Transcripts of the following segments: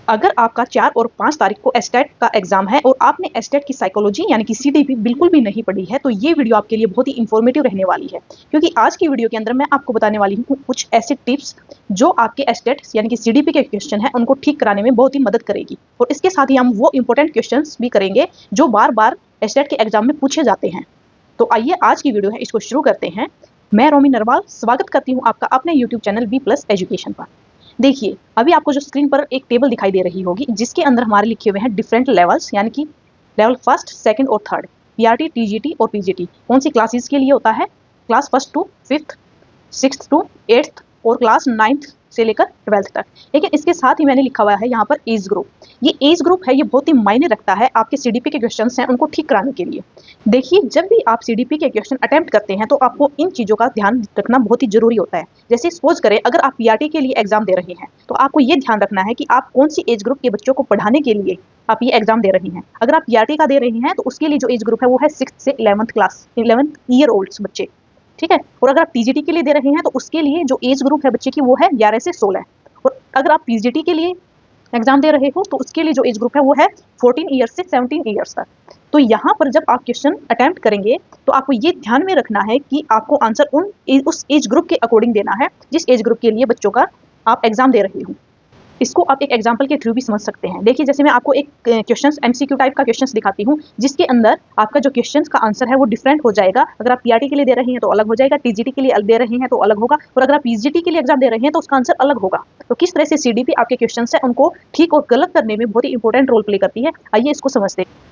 अगर आपका 4 और 5 तारीख को एस्टेट का एग्जाम है और आपने एस्टेट की साइकोलॉजी यानी कि सीडीपी बिल्कुल भी नहीं पढ़ी है, तो ये वीडियो आपके लिए बहुत ही इन्फॉर्मेटिव रहने वाली है, क्योंकि आज की वीडियो के अंदर मैं आपको बताने वाली हूँ कुछ ऐसे टिप्स जो आपके एस्टेट यानी कि सीडीपी के क्वेश्चन है उनको ठीक कराने में बहुत ही मदद करेगी। और इसके साथ ही हम वो इंपॉर्टेंट क्वेश्चन भी करेंगे जो बार बार एस्टेट के एग्जाम में पूछे जाते हैं। तो आइए आज की वीडियो है इसको शुरू करते हैं। मैं रोमी नरवाल स्वागत करती हूँ आपका अपने यूट्यूब चैनल V+ एजुकेशन पर। देखिए, अभी आपको जो स्क्रीन पर एक टेबल दिखाई दे रही होगी जिसके अंदर हमारे लिखे हुए हैं डिफरेंट लेवल्स, यानी कि लेवल फर्स्ट, सेकंड और थर्ड, पीआरटी, टीजीटी और पीजीटी कौन सी क्लासेस के लिए होता है, class first to fifth, sixth to eighth और क्लास 9th से लेकर 12th तक। लेकिन इसके साथ ही मैंने लिखा हुआ है यहाँ पर एज ग्रुप। ये एज ग्रुप है, ये बहुत ही मायने रखता है आपके सीडीपी के क्वेश्चंस हैं उनको ठीक कराने के लिए। देखिए, जब भी आप सीडीपी के क्वेश्चन अटेम्प्ट करते हैं तो आपको इन चीज़ों का ध्यान रखना बहुत ही जरूरी होता है। जैसे सपोज करें अगर आप पीआरटी के लिए एग्जाम दे रहे हैं तो आपको ये ध्यान रखना है कि आप कौन सी एज ग्रुप के बच्चों को पढ़ाने के लिए आप ये एग्जाम दे रहे हैं। अगर आप पीआरटी का दे रहे हैं तो उसके लिए जो एज ग्रुप है वो है 6th से 11th class, 11th year olds बच्चे, ठीक है। और अगर आप टीजीटी के लिए दे रहे हैं तो उसके लिए जो एज ग्रुप है बच्चे की वो है 11 से 16। और अगर आप पीजीटी के लिए एग्जाम दे रहे हो तो उसके लिए जो एज ग्रुप है वो है 14 ईयर्स से 17 ईयर्स तक। तो यहाँ पर जब आप क्वेश्चन अटेम्प्ट करेंगे तो आपको ये ध्यान में रखना है कि आपको आंसर उस एज ग्रुप के अकॉर्डिंग देना है जिस एज ग्रुप के लिए बच्चों का आप एग्जाम दे रहे हो। इसको आप एक एग्जांपल के थ्रू भी समझ सकते हैं। देखिए, जैसे मैं आपको एक क्वेश्चंस एमसीक्यू टाइप का क्वेश्चंस दिखाती हूँ जिसके अंदर आपका जो क्वेश्चंस का आंसर है वो डिफरेंट हो जाएगा। अगर आप पीआरटी के लिए दे रहे हैं तो अलग हो जाएगा, टीजीटी के लिए दे रहे हैं तो अलग होगा, और अगर आप पीजीटी के लिए एग्जाम दे रहे हैं तो उसका आंसर अलग होगा। तो किस तरह से सीडीपी आपके क्वेश्चंस है उनको ठीक और गलत करने में बहुत ही इंपॉर्टेंट रोल प्ले करती है, आइए इसको समझते हैं।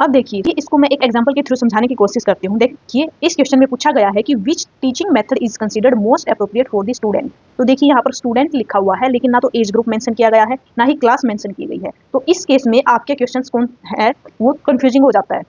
अब देखिए कि इसको मैं एक एग्जांपल के थ्रू समझाने की कोशिश करती हूँ। देखिए, इस क्वेश्चन में पूछा गया है कि which teaching method is considered most appropriate for the student. तो देखिए, यहाँ पर स्टूडेंट लिखा हुआ है लेकिन ना तो एज ग्रुप मेंशन किया गया है ना ही क्लास मेंशन की गई है। तो इस केस में आपके क्वेश्चंस कौन है वो कंफ्यूजिंग हो जाता है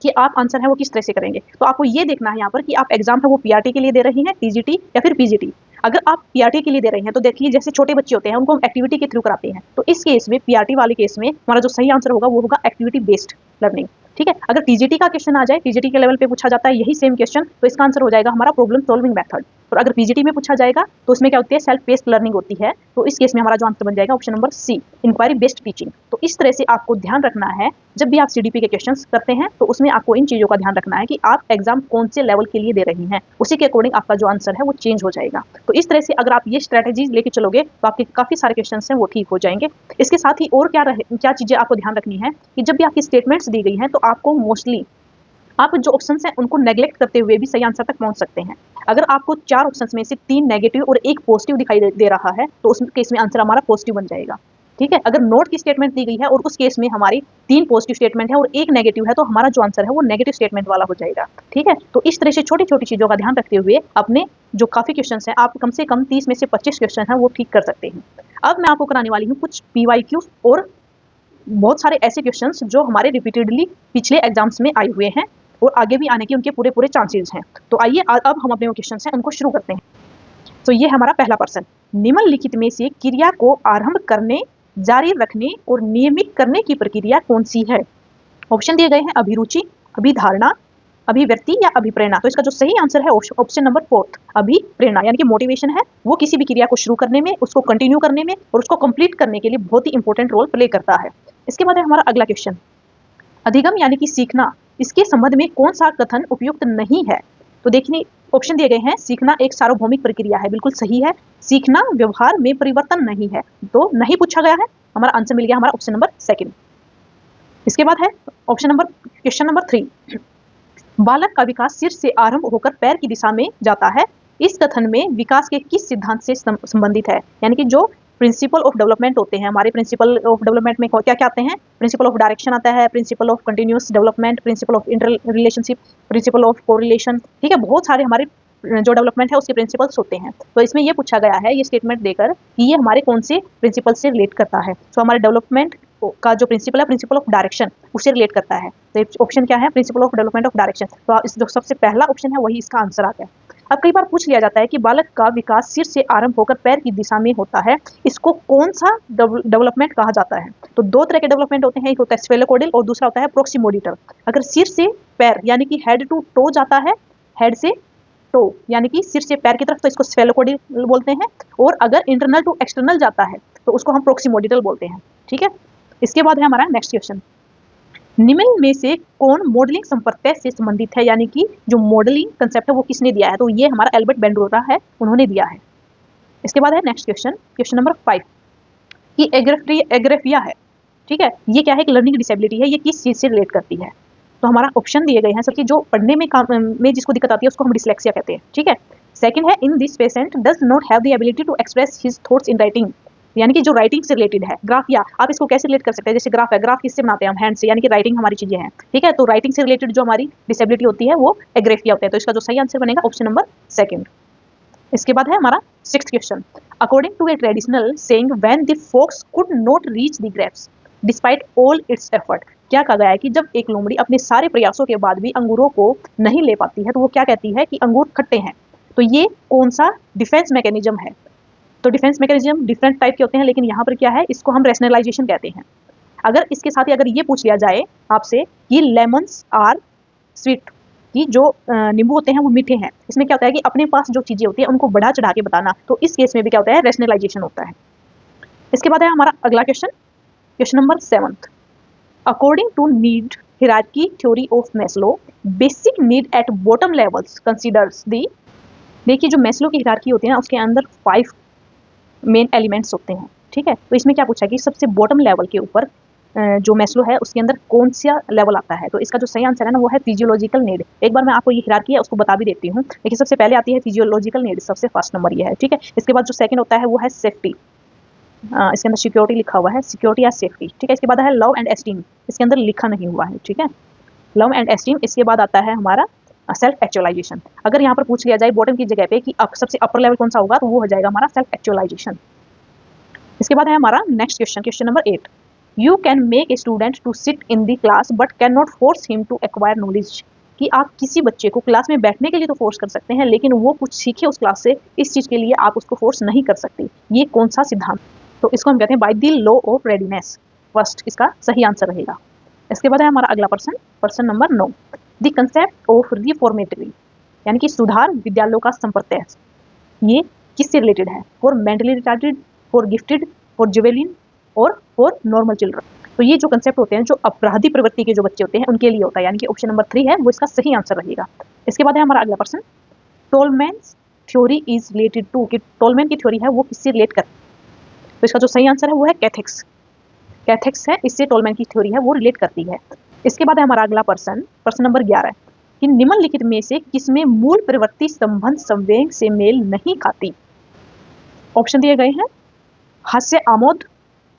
कि आप आंसर है वो किस तरह से करेंगे। तो आपको ये देखना है यहाँ पर कि आप एग्जाम है वो पीआरटी के लिए दे रहे हैं, टीजीटी या फिर पीजीटी। अगर आप पीआरटी के लिए दे रहे हैं तो देखिए, जैसे छोटे बच्चे होते हैं उनको हम एक्टिविटी के थ्रू कराते हैं, तो इस केस में पीआरटी वाले केस में हमारा जो सही आंसर होगा वो होगा एक्टिविटी बेस्ड लर्निंग, ठीक है। अगर टीजीटी का क्वेश्चन आ जाए, टीजीटी के लेवल पे पूछा जाता है यही सेम क्वेश्चन, तो इसका आंसर हो जाएगा हमारा प्रॉब्लम सॉल्विंग मेथड। और अगर पीजीटी में पूछा जाएगा तो उसमें क्या होती है, सेल्फ बेस्ड लर्निंग होती है। तो इस केस में हमारा जो आंसर बन जाएगा option number C, inquiry based teaching. तो इस तरह से आपको ध्यान रखना है जब भी आप सीडीपी के क्वेश्चंस करते हैं तो उसमें आपको इन चीज़ों का ध्यान रखना है कि आप एग्जाम कौन से लेवल के लिए दे रही हैं, उसी के अकॉर्डिंग आपका जो आंसर है वो चेंज हो जाएगा। तो इस तरह से अगर आप ये स्ट्रैटेजीज लेके चलोगे तो आपके काफ़ी सारे क्वेश्चंस हैं वो ठीक हो जाएंगे। इसके साथ ही और क्या चीज़ें आपको ध्यान रखनी है कि जब भी आपकी स्टेटमेंट्स दी गई हैं तो आपको मोस्टली आप जो ऑप्शंस हैं उनको नेग्लेक्ट करते हुए भी सही आंसर तक पहुंच सकते हैं। अगर आपको 4 ऑप्शंस में से 3 नेगेटिव और 1 पॉजिटिव दिखाई दे रहा है तो उस केस में आंसर हमारा पॉजिटिव बन जाएगा, ठीक है। अगर नोट की स्टेटमेंट दी गई है और उस केस में हमारी 3 पॉजिटिव स्टेटमेंट है और 1 नेगेटिव है तो हमारा जो आंसर है वो नेगेटिव स्टेटमेंट वाला हो जाएगा, ठीक है। तो इस तरह से छोटी छोटी चीज़ों का ध्यान रखते हुए अपने जो काफ़ी क्वेश्चन हैं आप कम से कम 30 में से 25 क्वेश्चन हैं वो ठीक कर सकते हैं। अब मैं आपको कराने वाली हूँ कुछ PYQ और बहुत सारे ऐसे क्वेश्चंस जो हमारे रिपीटेडली पिछले एग्जाम्स में आए हुए हैं और आगे भी आने के उनके पूरे पूरे चांसेस हैं। तो आइए अब हम अपने वो क्वेश्चंस हैं उनको शुरू करते हैं। तो ये हमारा पहला प्रश्न, निम्नलिखित में से क्रिया को आरंभ करने, जारी रखने और नियमित करने की प्रक्रिया कौन सी है। ऑप्शन दिए गए हैं अभिरुचि, अभिधारणा, अभिव्यक्ति या अभिप्रेरणा। तो इसका जो सही आंसर है ऑप्शन नंबर 4, अभिप्रेरणा, यानी कि मोटिवेशन है वो किसी भी क्रिया को शुरू करने में, उसको कंटिन्यू करने में और उसको कंप्लीट करने के लिए बहुत ही इंपॉर्टेंट रोल प्ले करता है। इसके बाद है हमारा अगला क्वेश्चन, अधिगम यानी कि सीखना, इसके संबंध में कौन सा कथन उपयुक्त नहीं है। तो देखिए, ऑप्शन दिए गए हैं, सीखना एक सार्वभौमिक प्रक्रिया है, बिल्कुल सही है। सीखना व्यवहार में परिवर्तन नहीं है, तो नहीं पूछा गया है, हमारा आंसर मिल गया हमारा ऑप्शन नंबर 2। इसके बाद है क्वेश्चन नंबर 3, बालक का विकास सिर से आरंभ होकर पैर की दिशा में जाता है, इस कथन में विकास के किस सिद्धांत से संबंधित है। यानी कि जो प्रिंसिपल ऑफ डेवलपमेंट होते हैं, हमारे प्रिंसिपल ऑफ डेवलपमेंट में क्या क्या आते हैं, प्रिंसिपल ऑफ डायरेक्शन आता है, principle of continuous development, principle of inter relationship, principle of correlation, ठीक है। बहुत सारे हमारे जो डेवलपमेंट है उसके प्रिंसिपल्स होते हैं। तो इसमें ये पूछा गया है ये स्टेटमेंट देकर कि ये हमारे कौन से प्रिंसिपल से रिलेट करता है। तो हमारे डेवलपमेंट का जो प्रिंसिपल है, प्रिंसिपल ऑफ डायरेक्शन, उससे रिलेट करता है। तो ऑप्शन क्या है, principal of development of direction. तो इस जो सबसे पहला ऑप्शन है वही इसका आंसर आ गया। अब कई बार पूछ लिया जाता है कि बालक का विकास सिर से आरंभ होकर पैर की दिशा में होता है, इसको कौन सा डेवलपमेंट कहा जाता है। तो 2 तरह के डेवलपमेंट होते हैं, एक होता है स्फेलोकोडिल और दूसरा होता है प्रोक्सिमोडियल। अगर सिर से पैर यानी कि हेड टू टो जाता है, हेड से टो यानी कि सिर से पैर की तरफ, तो इसको स्फेलोकोडिल बोलते हैं। और अगर इंटरनल टू एक्सटर्नल जाता है तो उसको हम प्रोक्सिमोडियल बोलते हैं, ठीक है। इसके बाद है हमारा नेक्स्ट क्वेश्चन, निम्न में से कौन मॉडलिंग संप्रत्यय से संबंधित है, यानी कि जो मॉडलिंग कंसेप्ट है वो किसने दिया है, तो ये हमारा एल्बर्ट बेंडोरा है, उन्होंने दिया है। इसके बाद है नेक्स्ट क्वेश्चन, क्वेश्चन नंबर 5 कि एग्रेफिया है, ठीक है, ये क्या है, एक लर्निंग डिसेबिलिटी है, ये किस चीज से रिलेट करती है, तो हमारा ऑप्शन दिए गए हैं सबकी, जो पढ़ने में जिसको दिक्कत आती है उसको हम डिसलेक्सिया कहते हैं, ठीक है। सेकंड है, in this patient does not have the ability to express his thoughts in writing, यानी कि जो राइटिंग से रिलेटेड है। ग्राफिया, आप इसको कैसे रिलेट कर सकते हैं, जैसे ग्राफ है, ग्राफ किससे बनाते हैं हम, हैंड से, यानी कि राइटिंग हमारी चीजें हैं, ठीक है। तो राइटिंग से रिलेटेड जो हमारी डिसेबिलिटी होती है वो एग्रेफिया होता है, तो इसका जो सही आंसर बनेगा ऑप्शन नंबर सेकंड। इसके बाद है हमारा 6th question, according to a traditional saying when the fox could not reach the grapes despite all its effort, क्या कहा गया है कि जब एक लोमड़ी अपने सारे प्रयासों के बाद भी अंगूरों को नहीं ले पाती है तो वो क्या कहती है कि अंगूर खट्टे हैं। तो ये कौन सा डिफेंस मैकेनिज्म है, तो डिफेंस मैकेनिज्म डिफरेंट टाइप के होते हैं, लेकिन यहाँ पर क्या है, इसको हम रैशनलाइजेशन कहते हैं। अगर इसके साथ ही अगर ये पूछ लिया जाए आपसे कि लेमन्स आर स्वीट, कि जो नींबू होते हैं वो मीठे हैं, इसमें क्या होता है कि अपने पास जो चीजें होती हैं उनको बढ़ा चढ़ा के बताना, तो इस केस में भी क्या होता है, रैशनलाइजेशन होता है। इसके बाद है हमारा अगला question, question number 7, according to need hierarchy theory of Maslow, basic need at bottom levels considers the, देखिए जो मैस्लो की हिरार्की होती है ना उसके अंदर 5 मेन एलिमेंट्स होते हैं, ठीक है। तो इसमें क्या पूछा कि सबसे बॉटम लेवल के ऊपर जो मैस्लो है उसके अंदर कौन सा लेवल आता है, तो इसका जो सही आंसर है ना वो है फिजियोलॉजिकल नीड। एक बार मैं आपको ये हिरार्की है उसको बता भी देती हूँ। देखिए सबसे पहले आती है फिजियोलॉजिकल नीड, सबसे फर्स्ट नंबर ये है, ठीक है। इसके बाद जो सेकंड होता है वो है सेफ्टी, इसके अंदर सिक्योरिटी लिखा हुआ है, सिक्योरिटी या सेफ्टी, ठीक है। इसके बाद है लव एंड एस्टीम, इसके अंदर लिखा नहीं हुआ है, ठीक है, लव एंड एस्टीम। इसके बाद आता है हमारा सेल्फ एक्चुअलाइजेशन। अगर यहाँ पर पूछ लिया जाए बॉटम की जगह पे कि सबसे अपर लेवल कौन सा होगा, तो वो हो जाएगा हमारा सेल्फ एक्चुअलाइजेशन। इसके बाद है हमारा next question, question number 8, you can make a student to sit in the class but can not force him to acquire knowledge, कि आप किसी बच्चे को क्लास में बैठने के लिए तो फोर्स कर सकते हैं लेकिन वो कुछ सीखे उस क्लास से, इस चीज के लिए आप उसको फोर्स नहीं कर सकते। ये कौन सा सिद्धांत, तो इसको हम कहते हैं by the law of readiness, first इसका सही आंसर रहेगा। इसके बाद है हमारा अगला person number 9, the concept of reformatory, यानी कि सुधार विद्यालयों का संप्रत्यय, ये किससे रिलेटेड है, for mentally retarded, for gifted, for जुवेलिन और फॉर नॉर्मल चिल्ड्रन। तो ये जो कंसेप्ट होते हैं जो अपराधी प्रवृत्ति के जो बच्चे होते हैं उनके लिए होता है, यानी कि ऑप्शन नंबर 3 है वो इसका सही आंसर रहेगा। इसके बाद है हमारा अगला person, Tolman's theory is related to, कि टोलमैन की थ्योरी है वो किससे रिलेट करती है, तो इसका जो सही आंसर है वो है कैथेक्स, कैथेक्स है, इससे टोलमैन की थ्योरी है वो रिलेट करती है। इसके बाद है हमारा अगला पर्सन नंबर 11, कि निम्नलिखित में से किसमें मूल प्रवृत्ति संबंध संवेग से मेल नहीं खाती। ऑप्शन दिए गए हैं, हास्य आमोद,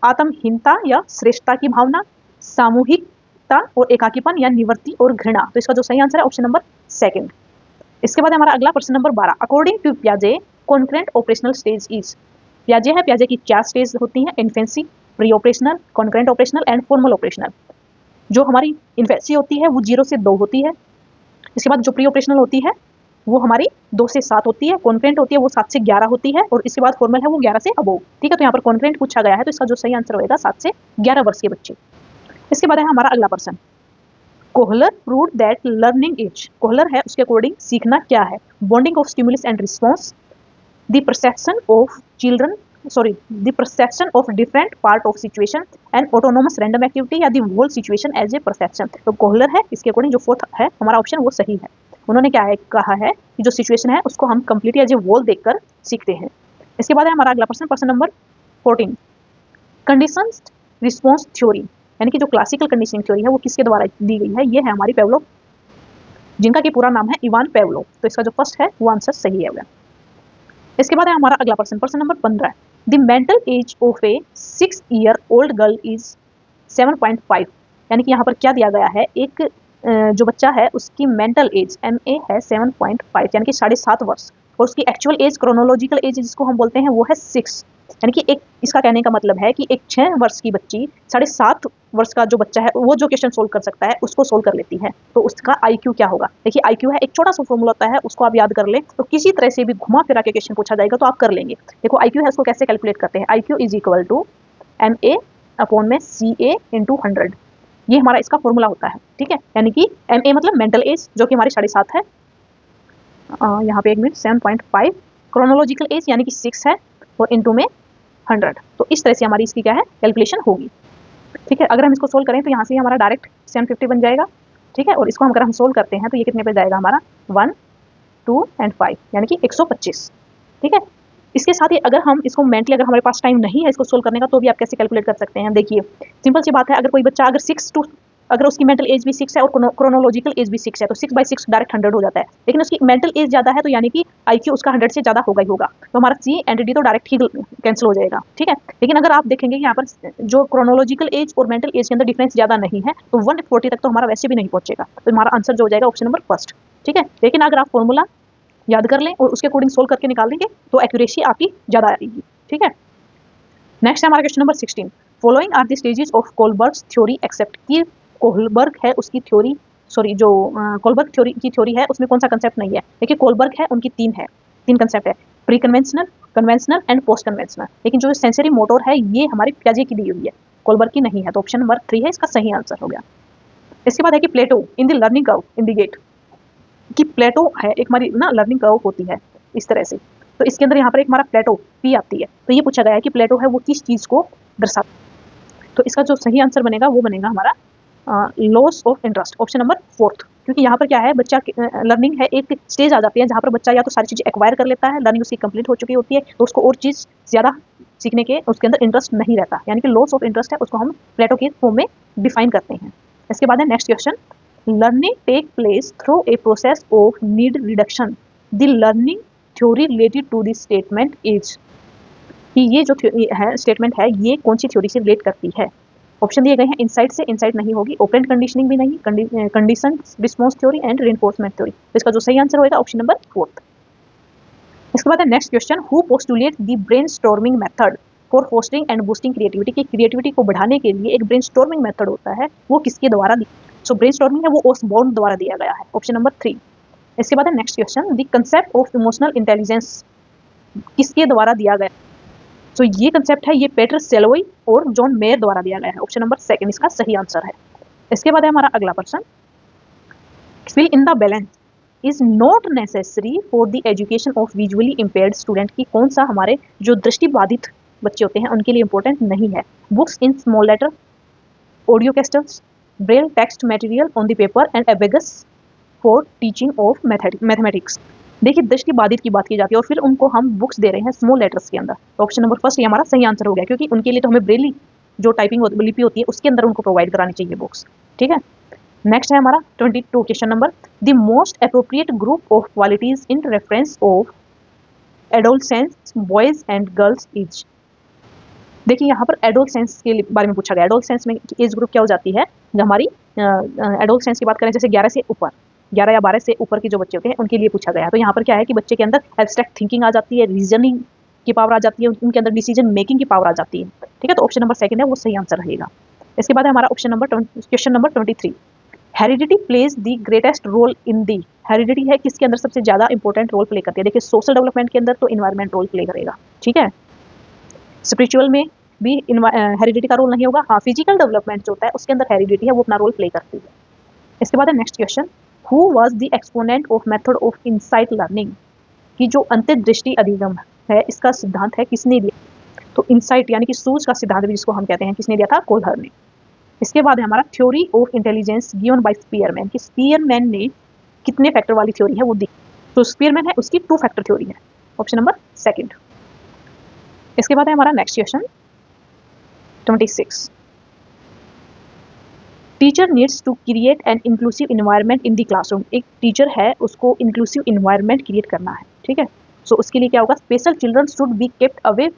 आत्महीनता या श्रेष्ठता की भावना, सामूहिकता और एकाकीपन या निवृत्ति और घृणा, तो इसका जो सही आंसर है ऑप्शन नंबर 2। इसके बाद हमारा अगला प्रश्न नंबर 12, अकॉर्डिंग टू पियाजे कॉन्करेंट ऑपरेशनल स्टेज इज, पियाजे है, पियाजे की 4 स्टेज होती हैं, infancy, pre operational, concurrent operational and formal operational. जो हमारी इन्फेंसी होती है वो 0 से 2 होती है, इसके बाद जो प्री ऑपरेशनल होती है वो हमारी 2 से 7 होती है, कॉन्करेंट होती है वो 7 से 11 होती है, और इसके बाद फॉर्मल है वो 11 से अबोव, ठीक है। तो यहाँ पर कॉन्करेंट पूछा गया है तो इसका जो सही आंसर होगा 7 से 11 वर्ष के बच्चे। इसके बाद है हमारा अगला person, Kohler proved that learning is, Kohler है उसके अकॉर्डिंग सीखना क्या है, bonding of stimulus and response, the perception of children, the perception of different part of situation and autonomous random activity या the whole situation as a perception। तो Kohler है इसके according जो 4th है हमारा ऑप्शन वो सही है। उन्होंने क्या है कहा है कि जो सिचुएशन है उसको हम कंप्लीटली एज ए वोल देखकर सीखते हैं। इसके बाद है हमारा अगला person number 14, conditions response theory, यानी कि जो क्लासिकल कंडीशनिंग थ्योरी है वो किसके द्वारा दी गई है, ये है हमारी पेवलोव, जिनका कि पूरा नाम है इवान पेवलोव, तो इसका जो फर्स्ट है वो आंसर सही है। इसके बाद है हमारा अगला person number 15, the mental as of A 6-year-old girl is 7.5, यानी कि यहाँ पर क्या दिया गया है, एक जो बच्चा है उसकी मेंटल एज MA है 7.5 यानी कि 7.5 वर्ष, और उसकी एक्चुअल एज क्रोनोलॉजिकल एज जिसको हम बोलते हैं वो है 6, यानी कि एक इसका कहने का मतलब है कि एक 6 वर्ष की बच्ची 7.5 वर्ष का जो बच्चा है वो जो क्वेश्चन सोल्व कर सकता है उसको सोल्व कर लेती है, तो उसका IQ क्या होगा। देखिए IQ है एक छोटा सा फॉर्मूला होता है, उसको आप याद कर ले तो किसी तरह से भी घुमा फिरा के क्वेश्चन पूछा जाएगा तो आप कर लेंगे। देखो IQ है उसको कैसे कैलकुलेट करते हैं, IQ is equal to MA/CA × 100, ये हमारा इसका फॉर्मूला होता है, ठीक है। यानी कि MA मतलब मेंटल एज जो कि हमारी 7.5 है, यहाँ पे 1 मिनट 7.5, क्रोनोलॉजिकल एज यानी कि 6 है, और इनटू में 100। तो इस तरह से हमारी इसकी क्या है कैलकुलेशन होगी। ठीक है, अगर हम इसको सोल्व करें तो यहाँ से हमारा डायरेक्ट 750 बन जाएगा। ठीक है, और इसको अगर हम सोल्व करते हैं तो ये कितने पे जाएगा हमारा 1, 2 एंड 5 यानी कि 125। ठीक है, इसके साथ ही अगर हम इसको मेंटली अगर हमारे पास टाइम नहीं है इसको सोल्व करने का तो भी आप कैसे कैलकुलेट कर सकते हैं। देखिए सिंपल सी बात है, अगर कोई बच्चा अगर 6 टू अगर उसकी मेंटल एज भी 6 है और क्रोनोलॉजिकल एज भी 6 है तो 6/6 डायरेक्ट 100 हो जाता है। लेकिन उसकी मेंटल एज ज़्यादा है तो यानी कि IQ उसका 100 से ज़्यादा होगा ही होगा, तो हमारा C एंड D तो डायरेक्ट ही कैंसिल हो जाएगा। ठीक है, लेकिन अगर आप देखेंगे यहाँ पर जो क्रोनोलॉजिकल एज और मेंटल एज के अंदर डिफरेंस ज़्यादा नहीं है तो 140 तक तो हमारा वैसे भी नहीं पहुंचेगा, तो हमारा आंसर जो हो जाएगा ऑप्शन नंबर फर्स्ट। ठीक है, लेकिन अगर आप फॉर्मूला याद कर लें और उसके अकॉर्डिंग सोल्व करके निकाल देंगे तो एक्यूरेसी आपकी ज़्यादा आएगी। ठीक है, नेक्स्ट है हमारा question number 16। Following are the stages of Kohlberg's theory except कि कोलबर्ग है उसकी थ्योरी जो कोलबर्ग थ्योरी की थ्योरी है उसमें कौन सा कंसेप्ट नहीं है। देखिए कोलबर्ग है उनकी तीन कंसेप्ट है, pre conventional, conventional and post conventional. लेकिन जो सेंसरी मोटर है ये हमारी पियाजे की दी हुई है, कोलबर्ग की नहीं है, तो ऑप्शन नंबर 3 है इसका सही आंसर हो गया। इसके बाद है कि plateau in the learning curve indicate कि प्लेटो है एक हमारी ना लर्निंग कर्व होती है इस तरह से, तो इसके अंदर यहाँ पर एक हमारा प्लेटो पी आती है, तो ये पूछा गया है कि प्लेटो है वो किस चीज़ को दर्शाता है। तो इसका जो सही आंसर बनेगा वो बनेगा हमारा loss of interest, option number 4। क्योंकि यहाँ पर क्या है बच्चा लर्निंग है एक स्टेज आ जाती है जहाँ पर बच्चा या तो सारी चीज़ें एक्वायर कर लेता है, लर्निंग उसकी कंप्लीट हो चुकी होती है तो उसको और चीज़ ज़्यादा सीखने के उसके अंदर इंटरेस्ट नहीं रहता, यानी कि लॉस ऑफ इंटरेस्ट है उसको हम प्लेटो के फॉर्म में डिफाइन करते हैं। इसके बाद है next question, learning take place through a process of need reduction. The learning theory related to the statement is कि ये जो है स्टेटमेंट है ये कौन सी थ्योरी से रिलेट करती है। ऑप्शन दिए गए हैं इनसाइट से, इनसाइट नहीं होगी, ऑपरेंट कंडीशनिंग भी नहीं, condition response theory and reinforcement theory. तो इसका जो सही आंसर होगा ऑप्शन नंबर 4। इसके बाद है next question, who postulate the brainstorming method for fostering and boosting creativity. की क्रिएटिविटी को बढ़ाने के लिए एक ब्रेनस्टॉर्मिंग मेथड होता है वो किसके द्वारा सो ब्रेनस्टॉर्मिंग है वो ओसबॉर्न द्वारा दिया गया है, ऑप्शन नंबर 3। इसके बाद है next question, the concept of emotional intelligence किसके द्वारा दिया गया। सो ये कंसेप्ट है ये पीटर सेलोई और जॉन मेयर द्वारा दिया गया है, ऑप्शन नंबर 2 इसका सही आंसर है। इसके बाद है हमारा अगला प्रश्न, fill in the balance is not necessary for the education of visually impaired student. की कौन सा हमारे जो दृष्टिबाधित बच्चे होते हैं उनके लिए इंपॉर्टेंट नहीं है। Books in small letter, audio cassettes, braille text material on the paper and abacus for teaching of mathematics. देखिए दृष्टि बाधित की बात की जाती है और फिर उनको हम बुक्स दे रहे हैं स्मॉल लेटर्स के अंदर, तो ऑप्शन नंबर फर्स्ट ये हमारा सही आंसर हो गया, क्योंकि उनके लिए तो हमें ब्रेली जो टाइपिंग लिपि होती है उसके अंदर उनको प्रोवाइड करानी चाहिए बुक्स। ठीक है, नेक्स्ट है हमारा 22 question number, the most appropriate group of qualities in reference of adolescence boys and girls is. देखिए यहाँ पर एडोलसेंस के बारे में पूछा गया, एडोलसेंस में एज ग्रुप क्या हो जाती है, जो हमारी एडोलसेंस की बात करें जैसे 11 से ऊपर, 11 या 12 से ऊपर के जो बच्चे होते हैं उनके लिए पूछा गया है। तो यहाँ पर क्या है कि बच्चे के अंदर एब्स्ट्रैक्ट थिंकिंग आ जाती है, रीजनिंग की पावर आ जाती है, उनके अंदर डिसीजन मेकिंग की पावर आ जाती है। ठीक है, तो ऑप्शन नंबर 2 है वो सही आंसर रहेगा। इसके बाद है हमारा option number question number 23, heredity plays the greatest role in the. Heredity है किसके अंदर सबसे ज़्यादा इंपॉर्टेंट रोल प्ले करती है। देखिए सोशल डेवलपमेंट के अंदर तो इन्वायरमेंट रोल प्ले करेगा, ठीक है, स्पिरिचुअल में भी हेरिडिटी का रोल नहीं होगा। हाँ, फिजिकल डेवलपमेंट जो होता है उसके अंदर हेरिडिटी है वो अपना रोल प्ले करती है। इसके बाद है next question, who was the exponent of method of insight learning. की जो अंतर्दृष्टि अधिगम है इसका सिद्धांत है किसने दिया। तो इनसाइट यानी कि सूझ का सिद्धांत भी जिसको हम कहते हैं किसने दिया था, कोहलर ने। इसके बाद है हमारा theory of intelligence given by Spearman. कि स्पीयरमैन ने कितने फैक्टर वाली थ्योरी है वो दी। तो स्पीयरमैन है उसकी 2 फैक्टर थ्योरी है, ऑप्शन नंबर 2। इसके बाद है हमारा next question 26, teacher needs to create an inclusive environment in the classroom. एक टीचर है उसको इंक्लूसिव इन्वायरमेंट क्रिएट करना है, ठीक है। सो उसके लिए क्या होगा, special children should be kept away.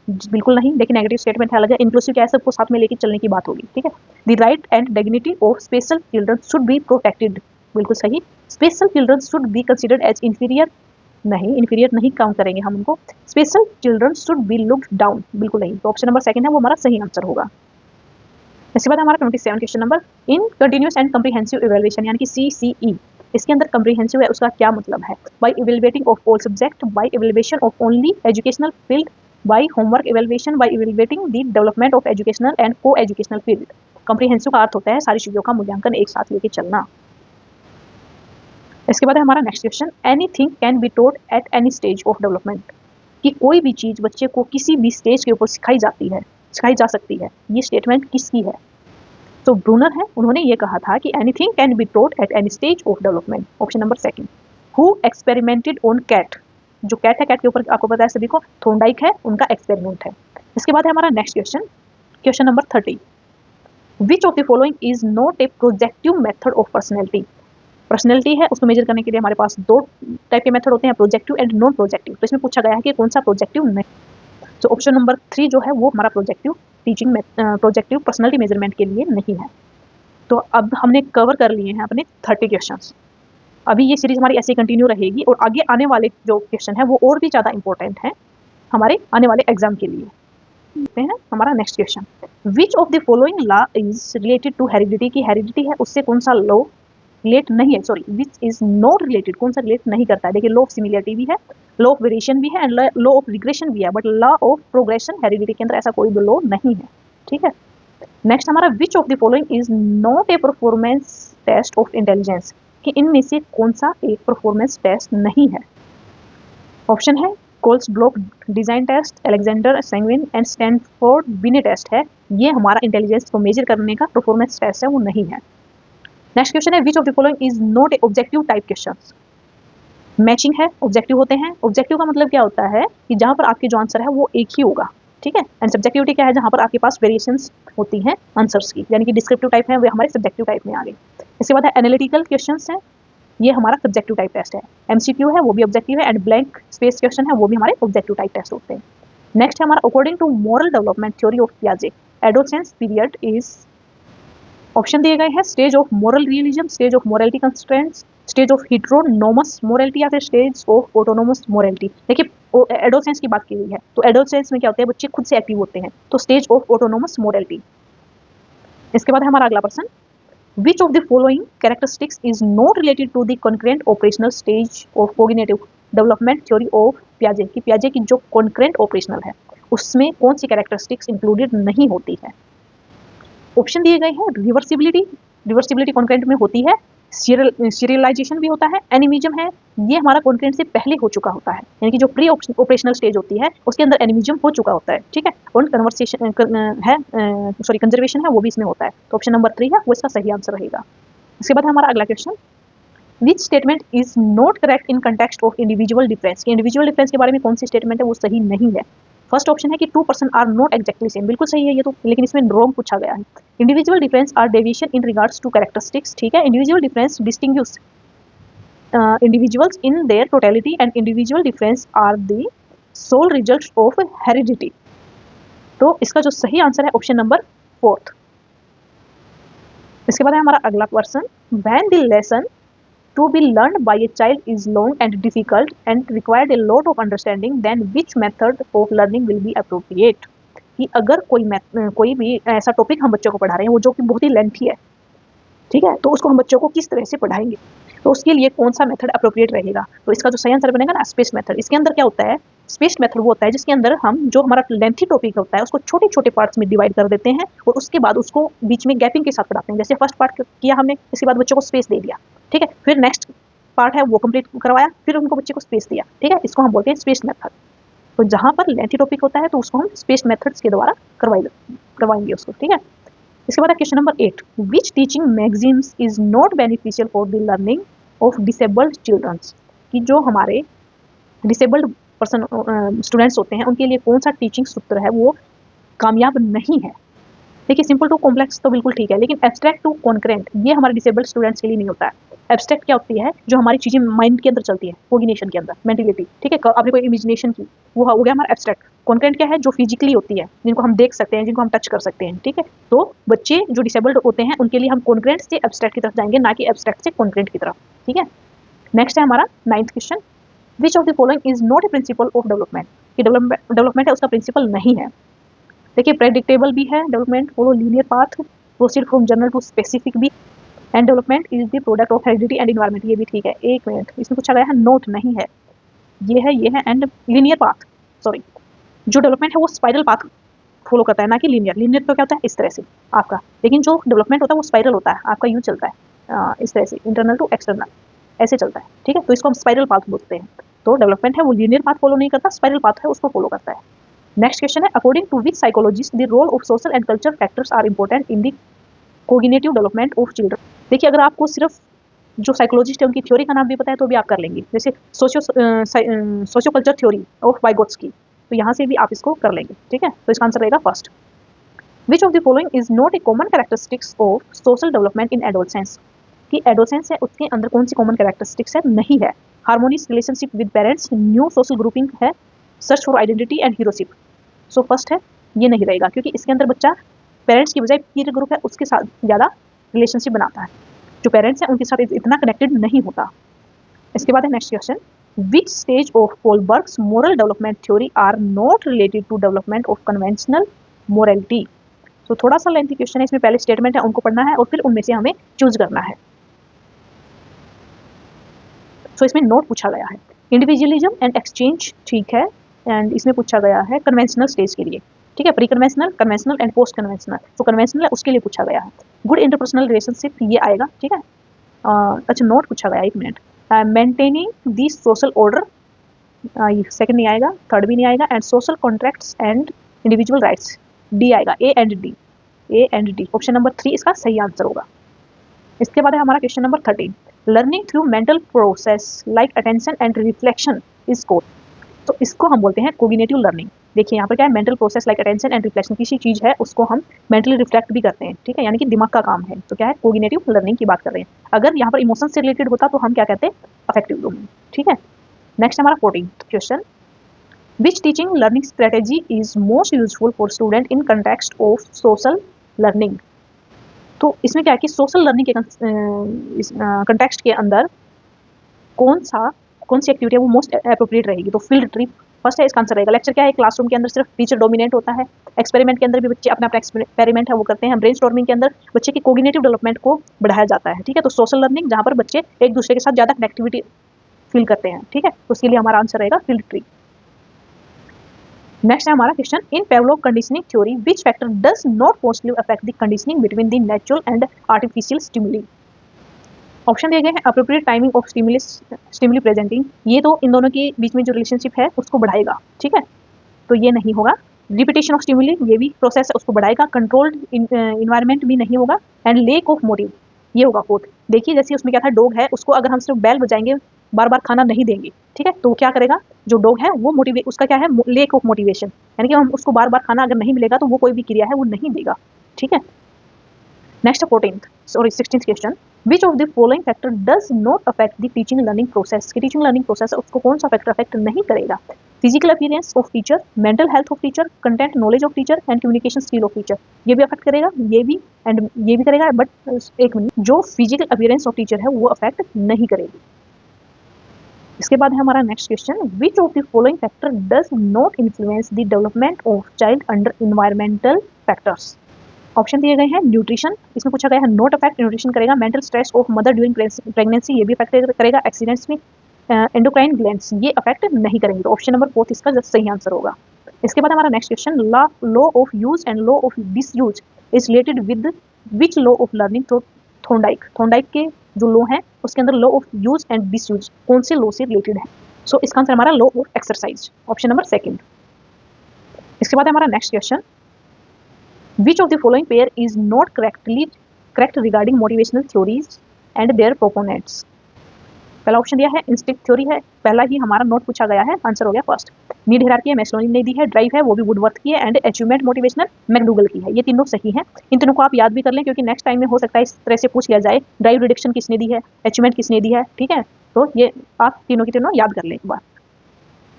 बिल्कुल नहीं, लेकिन नेगेटिव स्टेटमेंट है अलग है। इंक्लूसिव क्या है, सबको साथ में लेकर चलने की बात होगी, ठीक है। The right and dignity of special children should be protected, बिल्कुल सही। Special children should be considered as inferior, नहीं, इंफीरियर नहीं काउंट करेंगे हम उनको। Special children should be looked down, बिल्कुल नहीं। तो ऑप्शन नंबर 2 है वो हमारा सही आंसर होगा। इसके बाद हमारा 27 question number, in continuous and comprehensive evaluation यानी कि CCE, इसके अंदर कम्प्रीहेंसिव है उसका क्या मतलब है। By evaluating of all subject, by evaluation of only educational field, by homework evaluation, by evaluating the development of educational and coeducational field. Comprehensive का अर्थ होता है सारी चीज़ों का मूल्यांकन एक साथ लेके चलना। इसके बाद हमारा next question, anything can be taught at any stage of development. कि कोई भी चीज़ बच्चे को किसी भी स्टेज के ऊपर सिखाई जा सकती है, ये स्टेटमेंट किसकी है? तो ब्रूनर है, उन्होंने ये कहा था कि anything can be taught at any stage of development. Option number second. Who experimented on cat, जो कैट है, कैट के ऊपर आपको पता है सभी को, थॉर्नडाइक है, उनका एक्सपेरिमेंट है। इसके बाद है हमारा next question, question number 30। Which of the following is not A projective method of personality. Personality है, उसको मेजर करने के लिए हमारे पास दो टाइप के मेथड होते हैं, प्रोजेक्टिव एंड नॉन प्रोजेक्टिव। तो इसमें पूछा गया है कि कौन सा प्रोजेक्टिव नहीं। तो ऑप्शन नंबर 3 जो है वो हमारा प्रोजेक्टिव प्रोजेक्टिव पर्सनैलिटी मेजरमेंट के लिए नहीं है। तो अब हमने कवर कर लिए हैं अपने 30 क्वेश्चंस। अभी ये सीरीज हमारी ऐसे कंटिन्यू रहेगी और आगे आने वाले जो क्वेश्चन है वो और भी ज़्यादा इंपॉर्टेंट है हमारे आने वाले एग्जाम के लिए। देखते हैं हमारा next question, which of the following law is related to heredity. की हेरिडिटी है उससे कौन सा लॉ रिलेट नहीं है, sorry which is not related, कौन सा रिलेट नहीं करता है। देखिए लॉ ऑफ सिमिलरिटी भी है, लॉ ऑफ वेरिएशन भी है एंड लॉ ऑफ रिग्रेशन भी है, but law of progression heredity के अंदर ऐसा कोई लॉ नहीं है। ठीक है, नेक्स्ट हमारा which of the following is not a performance test of intelligence. कि इनमें से कौन सा एक परफॉर्मेंस टेस्ट नहीं है। ऑप्शन है Kohs block design test, Alexander Seguin and Stanford Binet test है, ये हमारा इंटेलिजेंस को मेजर करने का परफॉर्मेंस टेस्ट है, वो नहीं है। नेक्स्ट क्वेश्चन है which of the following is not A objective type questions. Matching है, ऑब्जेक्टिव होते हैं। ऑब्जेक्टिव का मतलब क्या होता है कि जहां पर आपके जो आंसर है वो एक ही होगा। ठीक है, एंड सब्जेक्टिविटी क्या है, जहां पर आपके पास वेरिएशंस होती हैं आंसर्स की, यानी कि डिस्क्रिप्टिव टाइप है, वे हमारे सब्जेक्टिव टाइप में आ गए। इसके बाद है एनालिटिकल क्वेश्चंस है, ये हमारा सब्जेक्टिव टाइप टेस्ट है। एमसीक्यू है, वो भी ऑब्जेक्टिव है, एंड ब्लैंक स्पेस क्वेश्चन है, वो भी हमारे ऑब्जेक्टिव टाइप टेस्ट होते हैं। नेक्स्ट है हमारा according to moral development theory of पियाजे, एडोलसेंस पीरियड इज, ऑप्शन दिए गए हैं stage of moral realism, stage of morality constraints, stage of heteronomous morality या फिर स्टेज ऑफ ऑटोनोमस मोरालिटी। देखिए एडोलसेंस की बात की गई है, तो एडोलसेंस में क्या होता है, बच्चे खुद से एक्टिव होते हैं, तो स्टेज ऑफ ऑटोनोमस मोरालिटी। इसके बाद है हमारा अगला प्रश्न, which of the following characteristics is not related to the concurrent operational stage of cognitive development theory of Piaget। कि पियाजे की जो concurrent operational है उसमें कौन सी characteristics included नहीं होती है। ऑप्शन दिए गए हैं रिवर्सिबिलिटी, रिवर्सिबिलिटी concurrent में होती है, सीरियलाइजेशन भी होता है, एनिमिज्म है, ये हमारा concurrent से पहले हो चुका होता है, यानी कि जो प्री ऑपरेशनल स्टेज होती है उसके अंदर एनिमिज्म हो चुका होता है। ठीक है, और कन्वर्सेशन है, सॉरी कंजर्वेशन है, वो भी इसमें होता है। तो ऑप्शन नंबर 3 है वो इसका सही आंसर रहेगा। इसके बाद हमारा अगला question, which statement is not correct in context of individual difference. Individual difference के बारे में कौन सी स्टेटमेंट है वो सही नहीं है। फर्स्ट ऑप्शन है कि 2 person are not exactly same, बिल्कुल सही है ये तो, लेकिन इसमें रॉन्ग पूछा गया है। Individual difference are deviation in regards to characteristics. ठीक है, individual difference distinguish individuals in their totality and individual difference are the sole results of heredity। तो इसका जो सही आंसर है ऑप्शन नंबर 4। इसके बाद है हमारा अगला question, when the lesson to be learned by a child is long and difficult and required a lot of understanding, then which method of learning will be appropriate। कि अगर कोई भी ऐसा टॉपिक हम बच्चों को पढ़ा रहे हैं वो जो कि बहुत ही लेंथी है, ठीक है, तो उसको हम बच्चों को किस तरह से पढ़ाएंगे, तो उसके लिए कौन सा मेथड अप्रोप्रिएट रहेगा। तो इसका जो सही आंसर बनेगा ना स्पेस मेथड। इसके अंदर क्या होता है, स्पेस मेथड वो होता है जिसके अंदर हम जो हमारा लेंथी टॉपिक होता है उसको छोटे छोटे पार्ट्स में डिवाइड कर देते हैं और उसके बाद उसको बीच में गैपिंग के साथ पढ़ाते हैं। जैसे फर्स्ट पार्ट किया हमने, इसके बाद बच्चों को स्पेस दे दिया, ठीक है, फिर नेक्स्ट पार्ट है वो कंप्लीट करवाया, फिर उनको बच्चे को स्पेस दिया। ठीक है, इसको हम बोलते हैं स्पेस मेथड। तो जहाँ पर लेंथी टॉपिक होता है तो उसको हम स्पेस मेथड्स के द्वारा करवाएंगे उसको। ठीक है, इसके बाद question number 8, which teaching magazines is not beneficial for the learning of disabled childrens. कि जो हमारे डिसेबल्ड पर्सन स्टूडेंट्स होते हैं उनके लिए कौन सा टीचिंग सूत्र है वो कामयाब नहीं है। देखिए सिंपल टू कॉम्प्लेक्स तो बिल्कुल ठीक है, लेकिन एब्स्ट्रैक्ट टू कॉन्करेंट ये हमारे डिसेबल्ड स्टूडेंट्स के लिए नहीं होता है। एब्स्ट्रैक्ट क्या होती है, जो हमारी चीज़ें माइंड के अंदर चलती है, कोऑर्डिनेशन के अंदर, मेंटलिटी। ठीक है, आपने कोई इमेजिनेशन की, वो हो गया हमारा एब्स्ट्रैक्ट। कॉन्करेंट क्या है, जो फिजिकली होती है, जिनको हम देख सकते हैं, जिनको हम टच कर सकते हैं। ठीक है, तो बच्चे जो डिसेबल्ड होते हैं उनके लिए हम कॉन्करेंट से एब्स्ट्रैक्ट की तरफ जाएंगे, ना कि एब्स्ट्रैक्ट से कॉन्करेंट की तरफ। ठीक है, नेक्स्ट है हमारा 9th question, which of the following is not a principle of development. कि डेवलपमेंट है उसका प्रिंसिपल नहीं है। देखिए प्रेडिक्टेबल भी है development, follow linear path, proceed from general to specific भी, and development is the product of heredity and environment, ये भी ठीक है। एक मिनट, इसमें पूछा गया है नोट नहीं है, ये है एंड लीनियर पाथ, सॉरी जो डेवलपमेंट है वो स्पाइरल पाथ फॉलो करता है, ना कि लीनियर। लीनियर तो क्या होता है इस तरह से आपका, लेकिन जो डेवलपमेंट होता है वो स्पाइरल होता है, आपका यूँ चलता है इस तरह से, इंटरनल टू एक्सटर्नल ऐसे चलता है। ठीक है, तो इसको हम स्पाइरल पाथ बोलते हैं। तो डेवलपमेंट है वो लीनियर पाथ फॉलो नहीं करता, स्पाइरल पाथ है उसको फॉलो करता है। नेक्स्ट क्वेश्चन है, according to which psychologist the role of social and culture factors are important in the cognitive development of children. देखिए, अगर आपको सिर्फ जो साइकोलॉजिस्ट है उनकी थ्योरी का नाम भी पता है तो भी आप कर लेंगे, जैसे सोशियो कल्चर थ्योरी ऑफ वाइगोट्स्की, तो यहाँ से भी आप इसको कर लेंगे, ठीक है। तो इसका आंसर रहेगा first. Which of the following is not A common characteristics of social development in adolescence, कि एडोलसेंस है उसके अंदर कौन सी कॉमन कैरेक्टरिस्टिक्स है, नहीं है। Harmonious relationship with parents, new social grouping है, search for identity and heroship. So first है, ये नहीं रहेगा क्योंकि इसके अंदर बच्चा पेरेंट्स की बजाय पीर ग्रुप है उसके साथ ज़्यादा रिलेशनशिप बनाता है, जो पेरेंट्स हैं उनके साथ इतना कनेक्टेड नहीं होता। इसके बाद है next question, which stage of Kohlberg's moral development theory are not related to development of conventional morality. तो थोड़ा सा लेंथी क्वेश्चन है, इसमें पहले स्टेटमेंट है उनको पढ़ना है और फिर उनमें से हमें चूज करना है। सो इसमें नोट पूछा गया है, इंडिविजुअलिज्म एंड एक्सचेंज, ठीक है, एंड इसमें पूछा गया है कन्वेंशनल स्टेज के लिए, ठीक है, pre conventional, conventional and post conventional. तो कन्वेंशनल है उसके लिए पूछा गया है। गुड इंटरपर्सनल रिलेशनशिप ये आएगा, ठीक है। अच्छा, नोट पूछा गया, एक minute, maintaining the social order, second नहीं आएगा, थर्ड भी नहीं आएगा, and social contracts and individual rights, D आएगा, A and D, A and D, option number 3 इसका सही आंसर होगा। इसके बाद है हमारा question number 13, learning through mental process like attention and reflection is called. तो इसको हम बोलते हैं कोग्निटिव लर्निंग। देखिए यहाँ पर क्या है, mental process like attention and reflection, किसी चीज़ है उसको हम मेंटली रिफ्लेक्ट भी करते हैं, ठीक है, यानी कि दिमाग का काम है, तो क्या है, कोग्निटिव लर्निंग की बात कर रहे हैं। अगर यहाँ पर इमोशन से रिलेटेड होता तो हम क्या कहते हैं, अफेक्टिव लर्निंग, ठीक है। नेक्स्ट हमारा 14th question, which teaching learning strategy is most useful for student in context of social learning. तो इसमें क्या है कि सोशल लर्निंग के कंटेक्स्ट के अंदर कौन सी एक्टिविटी है वो मोस्ट अप्रोप्रिएट रहेगी। तो फील्ड ट्रिप फर्स्ट है, इसका आंसर रहेगा। लेक्चर क्या है, क्लासरूम के अंदर सिर्फ टीचर डोमिनेट होता है। एक्सपेरिमेंट के अंदर भी बच्चे अपना एक्सपेरिमेंट है वो करते हैं। ब्रेनस्टॉर्मिंग के अंदर बच्चे की कोग्निटिव डेवलपमेंट को बढ़ाया जाता है, ठीक है। तो सोशल लर्निंग जहाँ पर बच्चे एक दूसरे के साथ ज़्यादा कनेक्टिविटी फील करते हैं, ठीक है, तो उसके लिए हमारा आंसर रहेगा फील्ड ट्रिप। नेक्स्ट है हमारा question, in Pavlov conditioning theory which factor does not positively affect the conditioning between the natural and artificial stimuli. Option दिए गए हैं, appropriate timing of stimuli presenting, ये तो इन दोनों के बीच में जो रिलेशनशिप है उसको बढ़ाएगा, ठीक है, तो ये नहीं होगा। रिपीटेशन ऑफ स्टिमुली, ये भी प्रोसेस है उसको बढ़ाएगा। कंट्रोल्ड इन्वायरमेंट भी नहीं होगा, एंड लेक ऑफ मोटिव, ये होगा फोर्थ। देखिए जैसे उसमें क्या था, डॉग है, उसको अगर हम सिर्फ बैल बजाएंगे, बार बार खाना नहीं देंगे, ठीक है, तो क्या करेगा, जो डॉग है वो उसका क्या है, लेक ऑफ मोटिवेशन, यानी कि हम उसको बार बार खाना अगर नहीं मिलेगा तो वो कोई भी क्रिया है वो नहीं देगा, ठीक है। Next 16th question, which of the following factor does not affect the teaching learning process, की टीचिंग लर्निंग प्रोसेस उसको कौन सा फैक्टर अफेक्ट नहीं करेगा। Physical appearance of teacher, mental health of teacher, content knowledge of teacher and communication skill of teacher, ये भी affect करेगा, ये भी एंड ये भी करेगा, बट एक मिनट, जो फिजिकल अपीयरेंस ऑफ टीचर है वो अफेक्ट नहीं करेगी। इसके बाद है हमारा next question, which of the following factor does not influence the development of child under environmental factors. Option दिए गए हैं, न्यूट्रिशन, इसमें पूछा गया है नोट अफेक्ट, न्यूट्रिशन करेगा। Mental stress of mother during pregnancy, ये भी अफेक्ट करेगा। एक्सीडेंट्स में एंडोक्राइन ग्लैंड्स, ये अफेक्ट नहीं करेंगे, तो ऑप्शन नंबर 4 इसका सही आंसर होगा। इसके बाद हमारा next question, law of use and law of disuse is related with which law of learning. तो थॉर्नडाइक के जो लॉ है उसके अंदर law of use and disuse कौन से लॉ से रिलेटेड है। सो इसका आंसर हमारा law of exercise, option number 2। इसके बाद हमारा next question, which of the following pair is not correct regarding motivational theories and their proponents। पहला ऑप्शन दिया है इंस्टिंक्ट थ्योरी है, पहला ही हमारा नोट पूछा गया है, आंसर हो गया फर्स्ट। नीड हायरार्की है, मैस्लोनी ने दी है। ड्राइव है वो भी वुडवर्थ की है, एंड अचीवमेंट मोटिवेशनल मैकडूगल की है। ये तीनों सही हैं, इन तीनों को आप याद भी कर लें क्योंकि नेक्स्ट टाइम में हो सकता है इस तरह से पूछ लिया जाए, ड्राइव रिडक्शन किसने दी है, अचीवमेंट किसने दी है, ठीक है, तो ये आप तीनों की तीनों याद कर लें एक बार।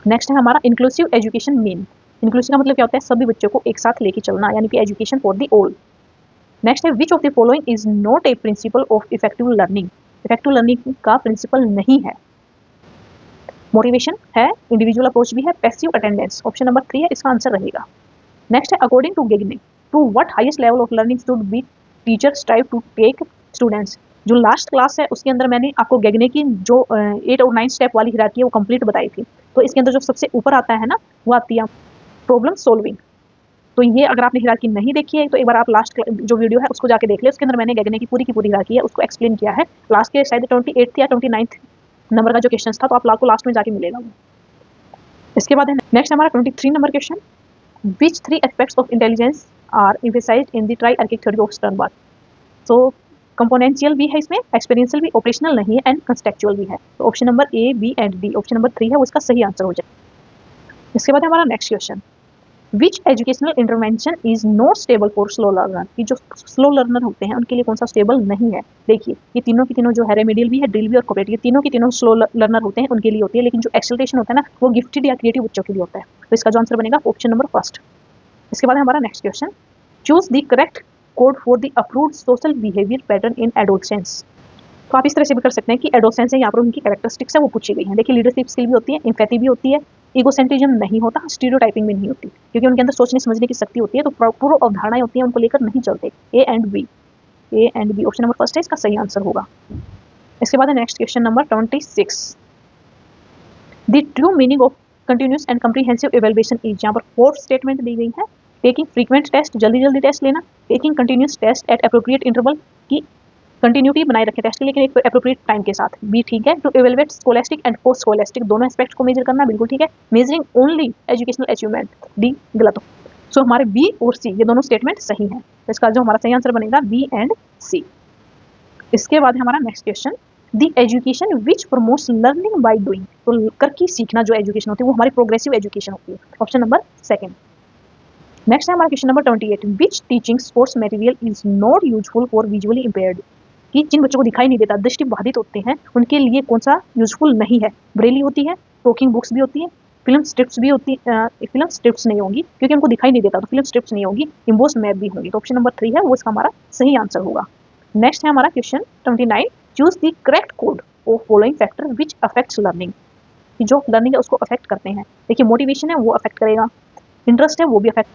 नेक्स्ट है हमारा इंक्लूसिव एजुकेशन मीन। इंक्लूसिव का मतलब क्या होता है, सभी बच्चों को एक साथ लेके चलना, यानी कि education for the all. Next है which of the following is not a principle of effective learning. Effective learning का प्रिंसिपल नहीं है। मोटिवेशन है, इंडिविजुअल अप्रोच भी है, पैसिव अटेंडेंस, ऑप्शन नंबर 3 है इसका आंसर रहेगा। नेक्स्ट है according to Gagne, to what highest level of learning should be teacher strive to take students. जो लास्ट क्लास है उसके अंदर मैंने आपको गेगने की जो 8 और 9 स्टेप वाली हिरार्की है वो कंप्लीट बताई थी। तो इसके अंदर जो सबसे ऊपर आता है ना वो आती है प्रॉब्लम सॉल्विंग। तो ये अगर आपने हिरार्की नहीं देखी है तो एक बार आप लास्ट जो वीडियो है उसको जाके देख ले, उसके अंदर मैंने गेगने की पूरी हिरार्की है उसको एक्सप्लेन किया है। लास्ट के शायद 28th या 29th नंबर का जो क्वेश्चन था, तो आप आपको लास्ट में जाके मिलेगा वो। इसके बाद है नेक्स्ट हमारा 23 number question, which 3 aspects of intelligence are emphasised in the triarchic theory of Sternberg. तो कंपोनेंशियल भी है इसमें, एक्सपीरियंशियल भी, ऑपरेशनल नहीं है एंड कंटेक्चुअल भी है। तो option number A, B and D, option number 3 है वो इसका सही आंसर हो जाए। इसके बाद हमारा next question, which educational intervention is not stable for slow learner, कि जो स्लो लर्नर होते हैं उनके लिए कौन सा स्टेबल नहीं है। देखिए ये तीनों की तीनों जो है, रेमेडियल भी है, ड्रिल भी और कोऑपरेटिव, ये तीनों की तीनों स्लो लर्नर होते हैं उनके लिए होती है, लेकिन जो एक्सेलरेशन होता है ना वो गिफ्टेड या क्रिएटिव बच्चों के लिए होता है। तो इसका जो आंसर बनेगा ऑप्शन नंबर फर्स्ट। इसके बाद हमारा next question, choose the correct code for the approved social behaviour pattern in adolescence. तो आप इस तरह से भी कर सकते हैं कि एडोलसेंस है, यहाँ पर उनकी कैरेक्टरिस्टिक्स है वो पूछी गई हैं। देखिए लीडरशिप स्किल भी होती है, एम्पैथी भी होती है, ईगोसेंट्रिज्म नहीं होता, स्टीरियोटाइपिंग भी नहीं होती, क्योंकि उनके अंदर सोचने समझने की शक्ति होती है, तो पूर्व अवधारणाएं होती हैं उनको लेकर नहीं चलते। A and B, A and B, option number first है इसका सही आंसर होगा। इसके बाद next question number 26, the true meaning of continuous and comprehensive evaluation is, यहाँ पर फोर्थ स्टेटमेंट दी गई है, टेकिंग फ्रीक्वेंट टेस्ट, जल्दी जल्दी टेस्ट लेना, taking continuous test at appropriate interval, की कंटिन्यूटी बनाए रखें टेस्ट के, लेकिन एक एप्रोप्रिएट टाइम के साथ, बी ठीक है, to evaluate scholastic and post scholastic दोनों एस्पेक्ट्स को मेजर करना, बिल्कुल ठीक है, measuring only educational achievement, D गलत। सो हमारे बी और सी ये दोनों स्टेटमेंट सही हैं, तो इसका जो हमारा सही आंसर बनेगा बी एंड सी। इसके बाद हमारा next question, the education which promotes learning by doing, तो करके सीखना जो एजुकेशन होती है वो हमारी प्रोग्रेसिव एजुकेशन होती है, ऑप्शन नंबर सेकंड। नेक्स्ट है हमारा question number 28, which teaching sports material is not useful for visually impaired, कि जिन बच्चों को दिखाई नहीं देता, दृष्टि बाधित होते हैं, उनके लिए कौन सा यूजफुल नहीं है। ब्रेली होती है, टॉकिंग बुक्स भी होती है, फिल्म स्ट्रिप्स भी होती है, फिल्म स्ट्रिप्स नहीं होंगी क्योंकि उनको दिखाई नहीं देता, तो फिल्म स्ट्रिप्स नहीं होगी, इम्बोस मैप भी होंगी, तो ऑप्शन नंबर 3 है वो इसका हमारा सही आंसर होगा। नेक्स्ट है हमारा question 29, choose the correct code of following factor which affects learning, कि जो लर्निंग है उसको अफेक्ट करते हैं। देखिए मोटिवेशन है वो अफेक्ट करेगा, इंटरेस्ट है वो भी अफेक्ट,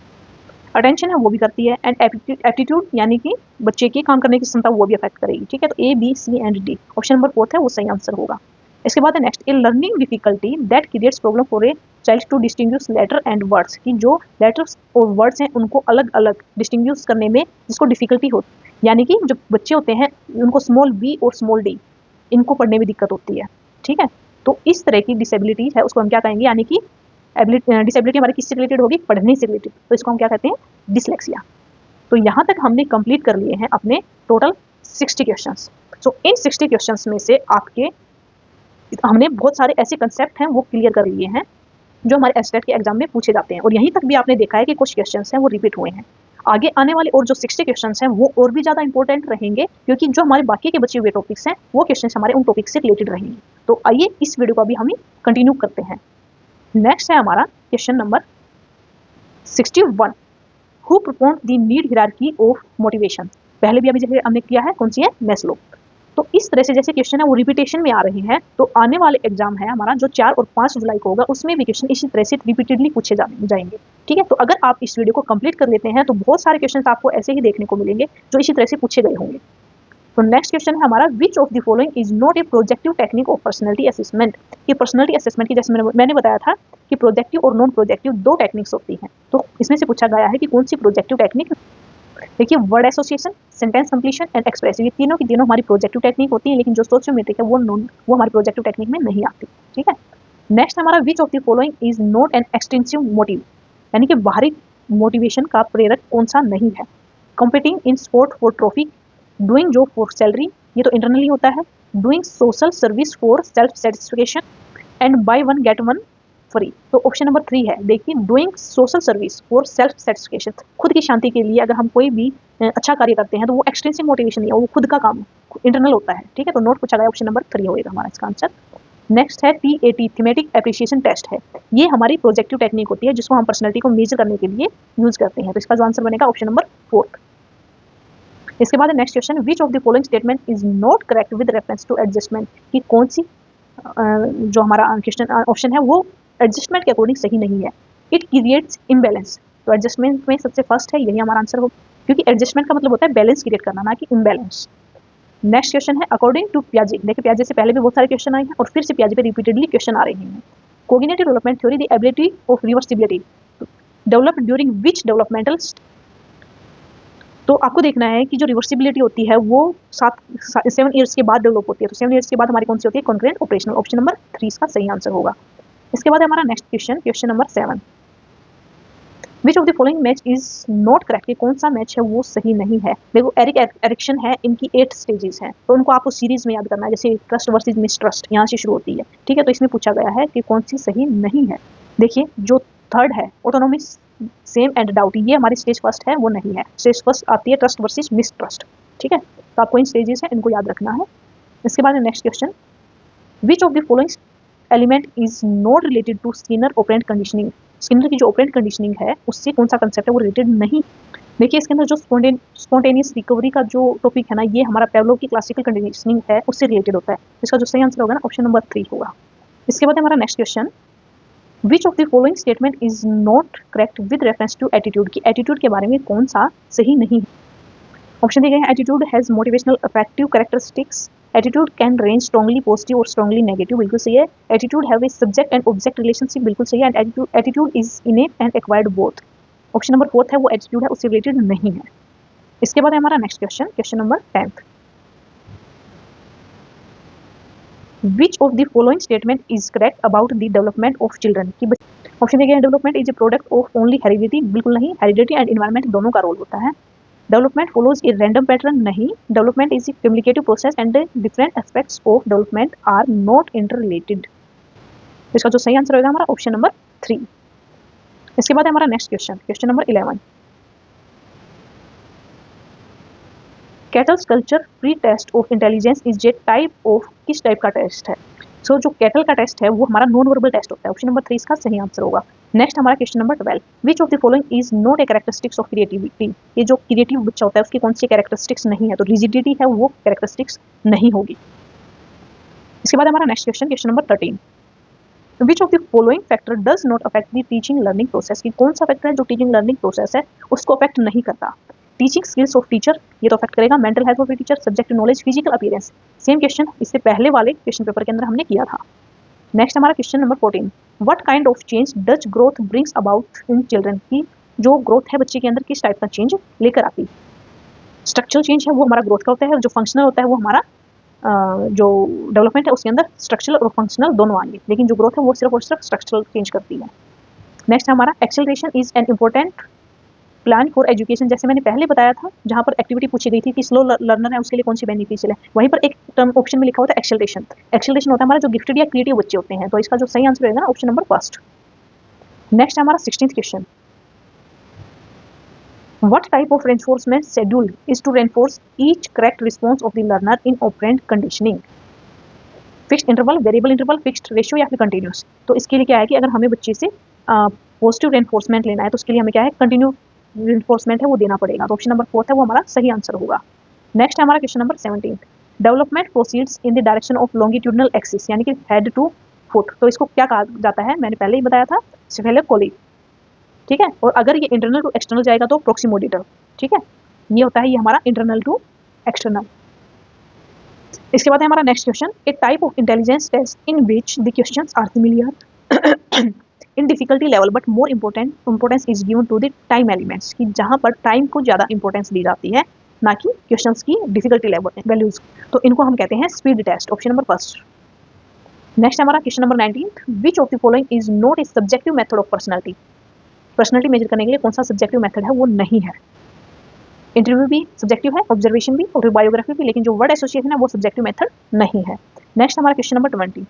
अटेंशन है वो भी करती है, एंड एप्टीट्यूड यानी कि बच्चे की काम करने की क्षमता वो भी अफेक्ट करेगी, ठीक है। तो A, B, C and D, option number 4 है वो सही आंसर होगा। इसके बाद है next, A learning difficulty that creates problem for a child to distinguish letter and words, की जो लेटर्स और वर्ड्स हैं उनको अलग अलग डिस्टिंग्विश करने में जिसको डिफिकल्टी होती, यानी कि जो बच्चे होते हैं उनको स्मॉल बी और स्मॉल डी इनको पढ़ने में दिक्कत होती है, ठीक है। तो इस तरह की डिसेबिलिटीज है उसको हम क्या कहेंगे, यानी कि डिसेबिलिटी हमारी किससे रिलेटेड होगी, पढ़ने से रिलेटेड, तो इसको हम क्या कहते हैं, डिसलेक्सिया। तो यहाँ तक हमने कंप्लीट कर लिए हैं अपने टोटल 60 क्वेश्चंस। सो इन 60 क्वेश्चंस में से आपके हमने बहुत सारे ऐसे कंसेप्ट हैं वो क्लियर कर लिए हैं जो हमारे एस्टेट के एग्जाम में पूछे जाते हैं, और यहीं तक भी आपने देखा है कि कुछ क्वेश्चंस हैं वो रिपीट हुए हैं। आगे आने वाले और जो 60 क्वेश्चंस हैं वो और भी ज़्यादा इंपॉर्टेंट रहेंगे, क्योंकि जो हमारे बाकी के बचे हुए टॉपिक्स हैं वो क्वेश्चंस हमारे उन टॉपिक से रिलेटेड रहेंगे। तो आइए इस वीडियो को अभी हम कंटिन्यू करते हैं। नेक्स्ट है हमारा question number 61, who propounded the need hierarchy of motivation. पहले भी अभी जैसे हमने किया है, कौन सी है, मैस्लो। तो इस तरह से जैसे क्वेश्चन है वो रिपीटेशन में आ रहे हैं, तो आने वाले एग्जाम है हमारा जो 4 और 5 जुलाई को होगा उसमें भी क्वेश्चन इसी तरह से रिपीटेडली पूछे जाएंगे, ठीक है। तो अगर आप इस वीडियो को कंप्लीट कर लेते हैं तो बहुत सारे क्वेश्चन आपको ऐसे ही देखने को मिलेंगे जो इसी तरह से पूछे गए होंगे। तो नेक्स्ट क्वेश्चन है हमारा, which of the following is not A projective technique of personality assessment. ये पर्सनैलिटी असेसमेंट की जैसे मैंने बताया था कि प्रोजेक्टिव और नॉन प्रोजेक्टिव 2 टेक्निक्स होती हैं, तो इसमें से पूछा गया है कि कौन सी प्रोजेक्टिव टेक्निक। देखिए word association, sentence completion and expressive, ये तीनों की तीनों हमारी प्रोजेक्टिव टेक्निक होती है, लेकिन जो सोशियोमेट्रिक है वो हमारी प्रोजेक्टिव टेक्निक में नहीं आती, ठीक है। नेक्स्ट हमारा, which of the following is not an extensive motive, यानी कि बाहरी मोटिवेशन का प्रेरक कौन सा नहीं है। Competing in sport for trophy, doing job for salary, ये तो इंटरनली होता है, doing social service for self satisfaction, and by one get one free, तो ऑप्शन नंबर 3 है। देखिए doing social service for self satisfaction, खुद की शांति के लिए अगर हम कोई भी अच्छा कार्य करते हैं तो वो एक्सटेंसिव मोटिवेशन नहीं है, वो खुद का काम इंटरनल होता है, ठीक है। तो नोट पूछा गया, ऑप्शन नंबर 3 होगा हमारा इसका आंसर। नेक्स्ट है TAT, थीमेटिक एप्रिसिएशन टेस्ट है, ये हमारी प्रोजेक्टिव टेक्निक होती है जिसको हम पर्सनैलिटी को मेजर करने के लिए यूज करते हैं, तो इसका जो आंसर बनेगा ऑप्शन नंबर 4। इसके बाद next question, which of the following statement is not correct with reference to adjustment, कि कौन सी जो हमारा क्वेश्चन ऑप्शन है वो एडजस्टमेंट के अकॉर्डिंग सही नहीं है। इट क्रिएट्स इम्बैलेंस, तो एडजस्टमेंट में सबसे फर्स्ट है, यही हमारा आंसर होगा, क्योंकि एडजस्टमेंट का मतलब होता है बैलेंस क्रिएट करना, ना कि इम्बैलेंस। नेक्स्ट क्वेश्चन है अकॉर्डिंग टू पियाजे, देखिए पियाजे से पहले भी बहुत सारे क्वेश्चन आए हैं और फिर से पियाजे पे रिपीटेडली क्वेश्चन आ रहे हैं। Cognitive development theory, the ability of reversibility developed during which developmental, तो आपको देखना है कि जो रिवर्सिबिलिटी होती है वो 7 ईयर्स के बाद डेवलप होती है। तो 7 ईयर्स के बाद हमारी कौन सी होती है? Concurrent operational. ऑप्शन नंबर 3 इसका सही आंसर होगा। इसके बाद हमारा next question number 7, which of the following match is not correct? कौन सा मैच है वो सही नहीं है? देखो एरिक्शन है, इनकी 8 स्टेजेस हैं, तो उनको आपको सीरीज में याद करना है, जैसे ट्रस्ट वर्सेज मिसट्रस्ट यहाँ से शुरू होती है, ठीक है। तो इसमें पूछा गया है कि कौन सी सही नहीं है। देखिए जो थर्ड है ऑटोनॉमी सेम एंड डाउट, ये हमारी स्टेज फर्स्ट है, वो नहीं है। स्टेज फर्स्ट आती है ट्रस्ट वर्सेज मिसट्रस्ट, ठीक है। तो आपको इन स्टेजेस है, इनको याद रखना है। इसके बाद next question, which of the following element is not related to Skinner operant conditioning? Skinner की जो ऑपरेंट कंडीशनिंग है उससे कौन सा कंसेप्ट है वो रिलेटेड नहीं। देखिए इसके अंदर जो स्पॉन्टेनियस रिकवरी का जो टॉपिक है ना, ये हमारा पेवलोव की क्लासिकल कंडीशनिंग है, उससे रिलेटेड होता है। इसका जो सही आंसर होगा ना, ऑप्शन नंबर 3 होगा। इसके बाद हमारा next question, which of the following statement is not correct with reference to attitude? की एटीट्यूड के बारे में कौन सा सही नहीं है? ऑप्शन दिए गए हैं, attitude has motivational affective characteristics, attitude can range strongly positive और स्ट्रांगली नेगेटिव, बिल्कुल सही है। Attitude have a subject and object relationship, बिल्कुल सही है। And attitude is इनेट and acquired both. Option number 4 है वो एटीट्यूड है, उससे रिलेटेड नहीं है। इसके बाद हमारा next question number 10, which of the following statement is correct about the development of children? की ऑप्शन दिए गए, development is A product of only heredity, बिल्कुल नहीं। हेरिडिटी एंड एनवायरमेंट दोनों का रोल होता है। Development follows a random pattern, नहीं। Development is a communicative process and different aspects of development are not inter related. इसका जो सही आंसर होगा हमारा ऑप्शन नंबर 3। इसके बाद हमारा next question number 11, Cattell's culture free test of intelligence is a type of, किस टाइप का टेस्ट है? सो जो कैटल का टेस्ट है वो हमारा नॉन वर्बल टेस्ट होता है। ऑप्शन नंबर 3 इसका सही आंसर होगा। नेक्स्ट हमारा question number 12, which of the following is not A characteristics of creativity? ये जो क्रिएटिव बच्चा होता है उसकी कौन सी कैरेक्टरिस्टिक्स नहीं है? तो रिजिडिटी है वो कैरेक्टरिस्टिक्स नहीं होगी। इसके बाद हमारा next question number 13, which of the following factor does not affect the teaching learning process? की कौन सा फैक्टर है जो टीचिंग लर्निंग प्रोसेस है उसको अफेक्ट नहीं करता? टीचिंग स्किल्स ऑफ टीचर, ये तो अफेक्ट करेगा। Mental health of teacher, subject knowledge, physical appearance. Same question इससे पहले वाले क्वेश्चन पेपर के अंदर हमने किया था। नेक्स्ट हमारा question number 14, what kind of change does growth brings about in children? की जो ग्रोथ है बच्चे के अंदर किस टाइप का चेंज लेकर आती है? स्ट्रक्चरल चेंज है वो हमारा ग्रोथ का होता है, और जो फंक्शनल होता है वो हमारा जो डेवलपमेंट है उसके अंदर स्ट्रक्चरल और फंक्शनल दोनों आएंगे, लेकिन जो ग्रोथ है वो सिर्फ और सिर्फ स्ट्रक्चरल चेंज करती है। नेक्स्ट हमारा acceleration is an important plan for education, जैसे मैंने पहले बताया था, जहां पर एक्टिविटी पूछी गई थी कि स्लो लर्नर है उसके लिए कौन सी बेनिफिशियल है, वहीं पर एक टर्म ऑप्शन में लिखा होता है एक्सेलरेशन। एक्सेलरेशन होता है हमारा जो गिफ्टेड या क्रिएटिव बच्चे होते हैं, तो इसका जो सही आंसर रहेगा ना ऑप्शन नंबर 1। नेक्स्ट हमारा 16th question, what type of reinforcement schedule is to reinforce each correct response of the learner in operant conditioning? Fixed interval, variable interval, fixed ratio या फिर कंटिन्यूस? तो इसके लिए क्या है कि अगर हमें बच्चे से पॉजिटिव रेनफोर्समेंट लेना है तो उसके लिए हमें क्या है, कंटिन्यू रेनफोर्समेंट है वो देना पड़ेगा। तो ऑप्शन नंबर 4 है वो हमारा सही आंसर होगा। नेक्स्ट हमारा question number 17, development proceeds in the direction of longitudinal axis, यानी कि हेड टू फुट, तो इसको क्या कहा जाता है? मैंने पहले ही बताया था, सिफेलिक कोली, ठीक है। और अगर ये इंटरनल टू एक्सटर्नल जाएगा तो प्रोक्सिमोडिटल, ठीक है। ये होता है ये हमारा इंटरनल टू एक्सटर्नल। इसके बाद है हमारा next question, a type of intelligence test in which the questions are similar in difficulty level but more importance is given to the time elements, कि जहां पर टाइम को ज़्यादा इंपॉर्टेंस दी जाती है ना कि क्वेश्चंस की डिफिकल्टी लेवल वैल्यूज, तो इनको हम कहते हैं speed test. Option number 1। Next हमारा question number 19, which of the following is not a subjective method of personality? Personality measure करने के लिए कौन सा सब्जेक्टिव मेथड है वो नहीं है। इंटरव्यू भी सब्जेक्टिव है, ऑब्जर्वेशन भी और बायोग्राफी भी, लेकिन जो वर्ड एसोसिएशन है वो सब्जेक्टिव मेथड नहीं है। नेक्स्ट हमारा question number 20,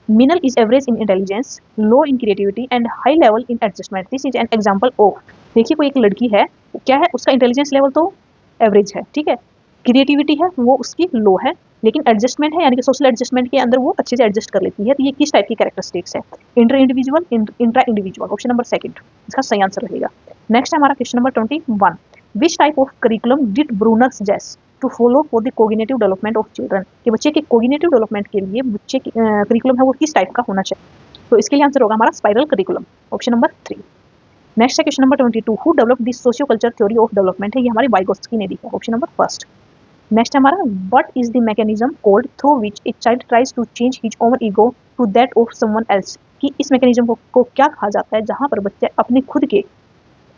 Minal is average in intelligence, low in creativity and high level in adjustment, this is an example of. देखिए कोई एक लड़की है, क्या है उसका इंटेलिजेंस लेवल तो एवरेज है, ठीक है, क्रिएटिविटी है वो उसकी लो है, लेकिन एडजस्टमेंट है यानी कि सोशल एडजस्टमेंट के अंदर वो अच्छे से एडजस्ट कर लेती है। तो ये किस टाइप की कैरेक्टरिस्टिक्स है? Inter individual, intra individual. Option number 2 इसका सही आंसर रहेगा। नेक्स्ट हमारा question number 21, which type of curriculum did Bruner suggest to follow for the cognitive development of children, कि बच्चे के कोग्निटिव डेवलपमेंट के लिए बच्चे की करिकुलम है वो किस टाइप का होना चाहिए? तो इसके लिए आंसर होगा हमारा spiral curriculum. Option number 3। Next है question number 22, who develop the socio culture theory of development, है ये हमारी वाइगोत्स्की ने दी है। Option number 1। नेक्स्ट हमारा, what is the mechanism called through which a child tries to change his own ego to that of someone else, कि इस mechanism को क्या कहा जाता है जहां पर बच्चे अपने खुद के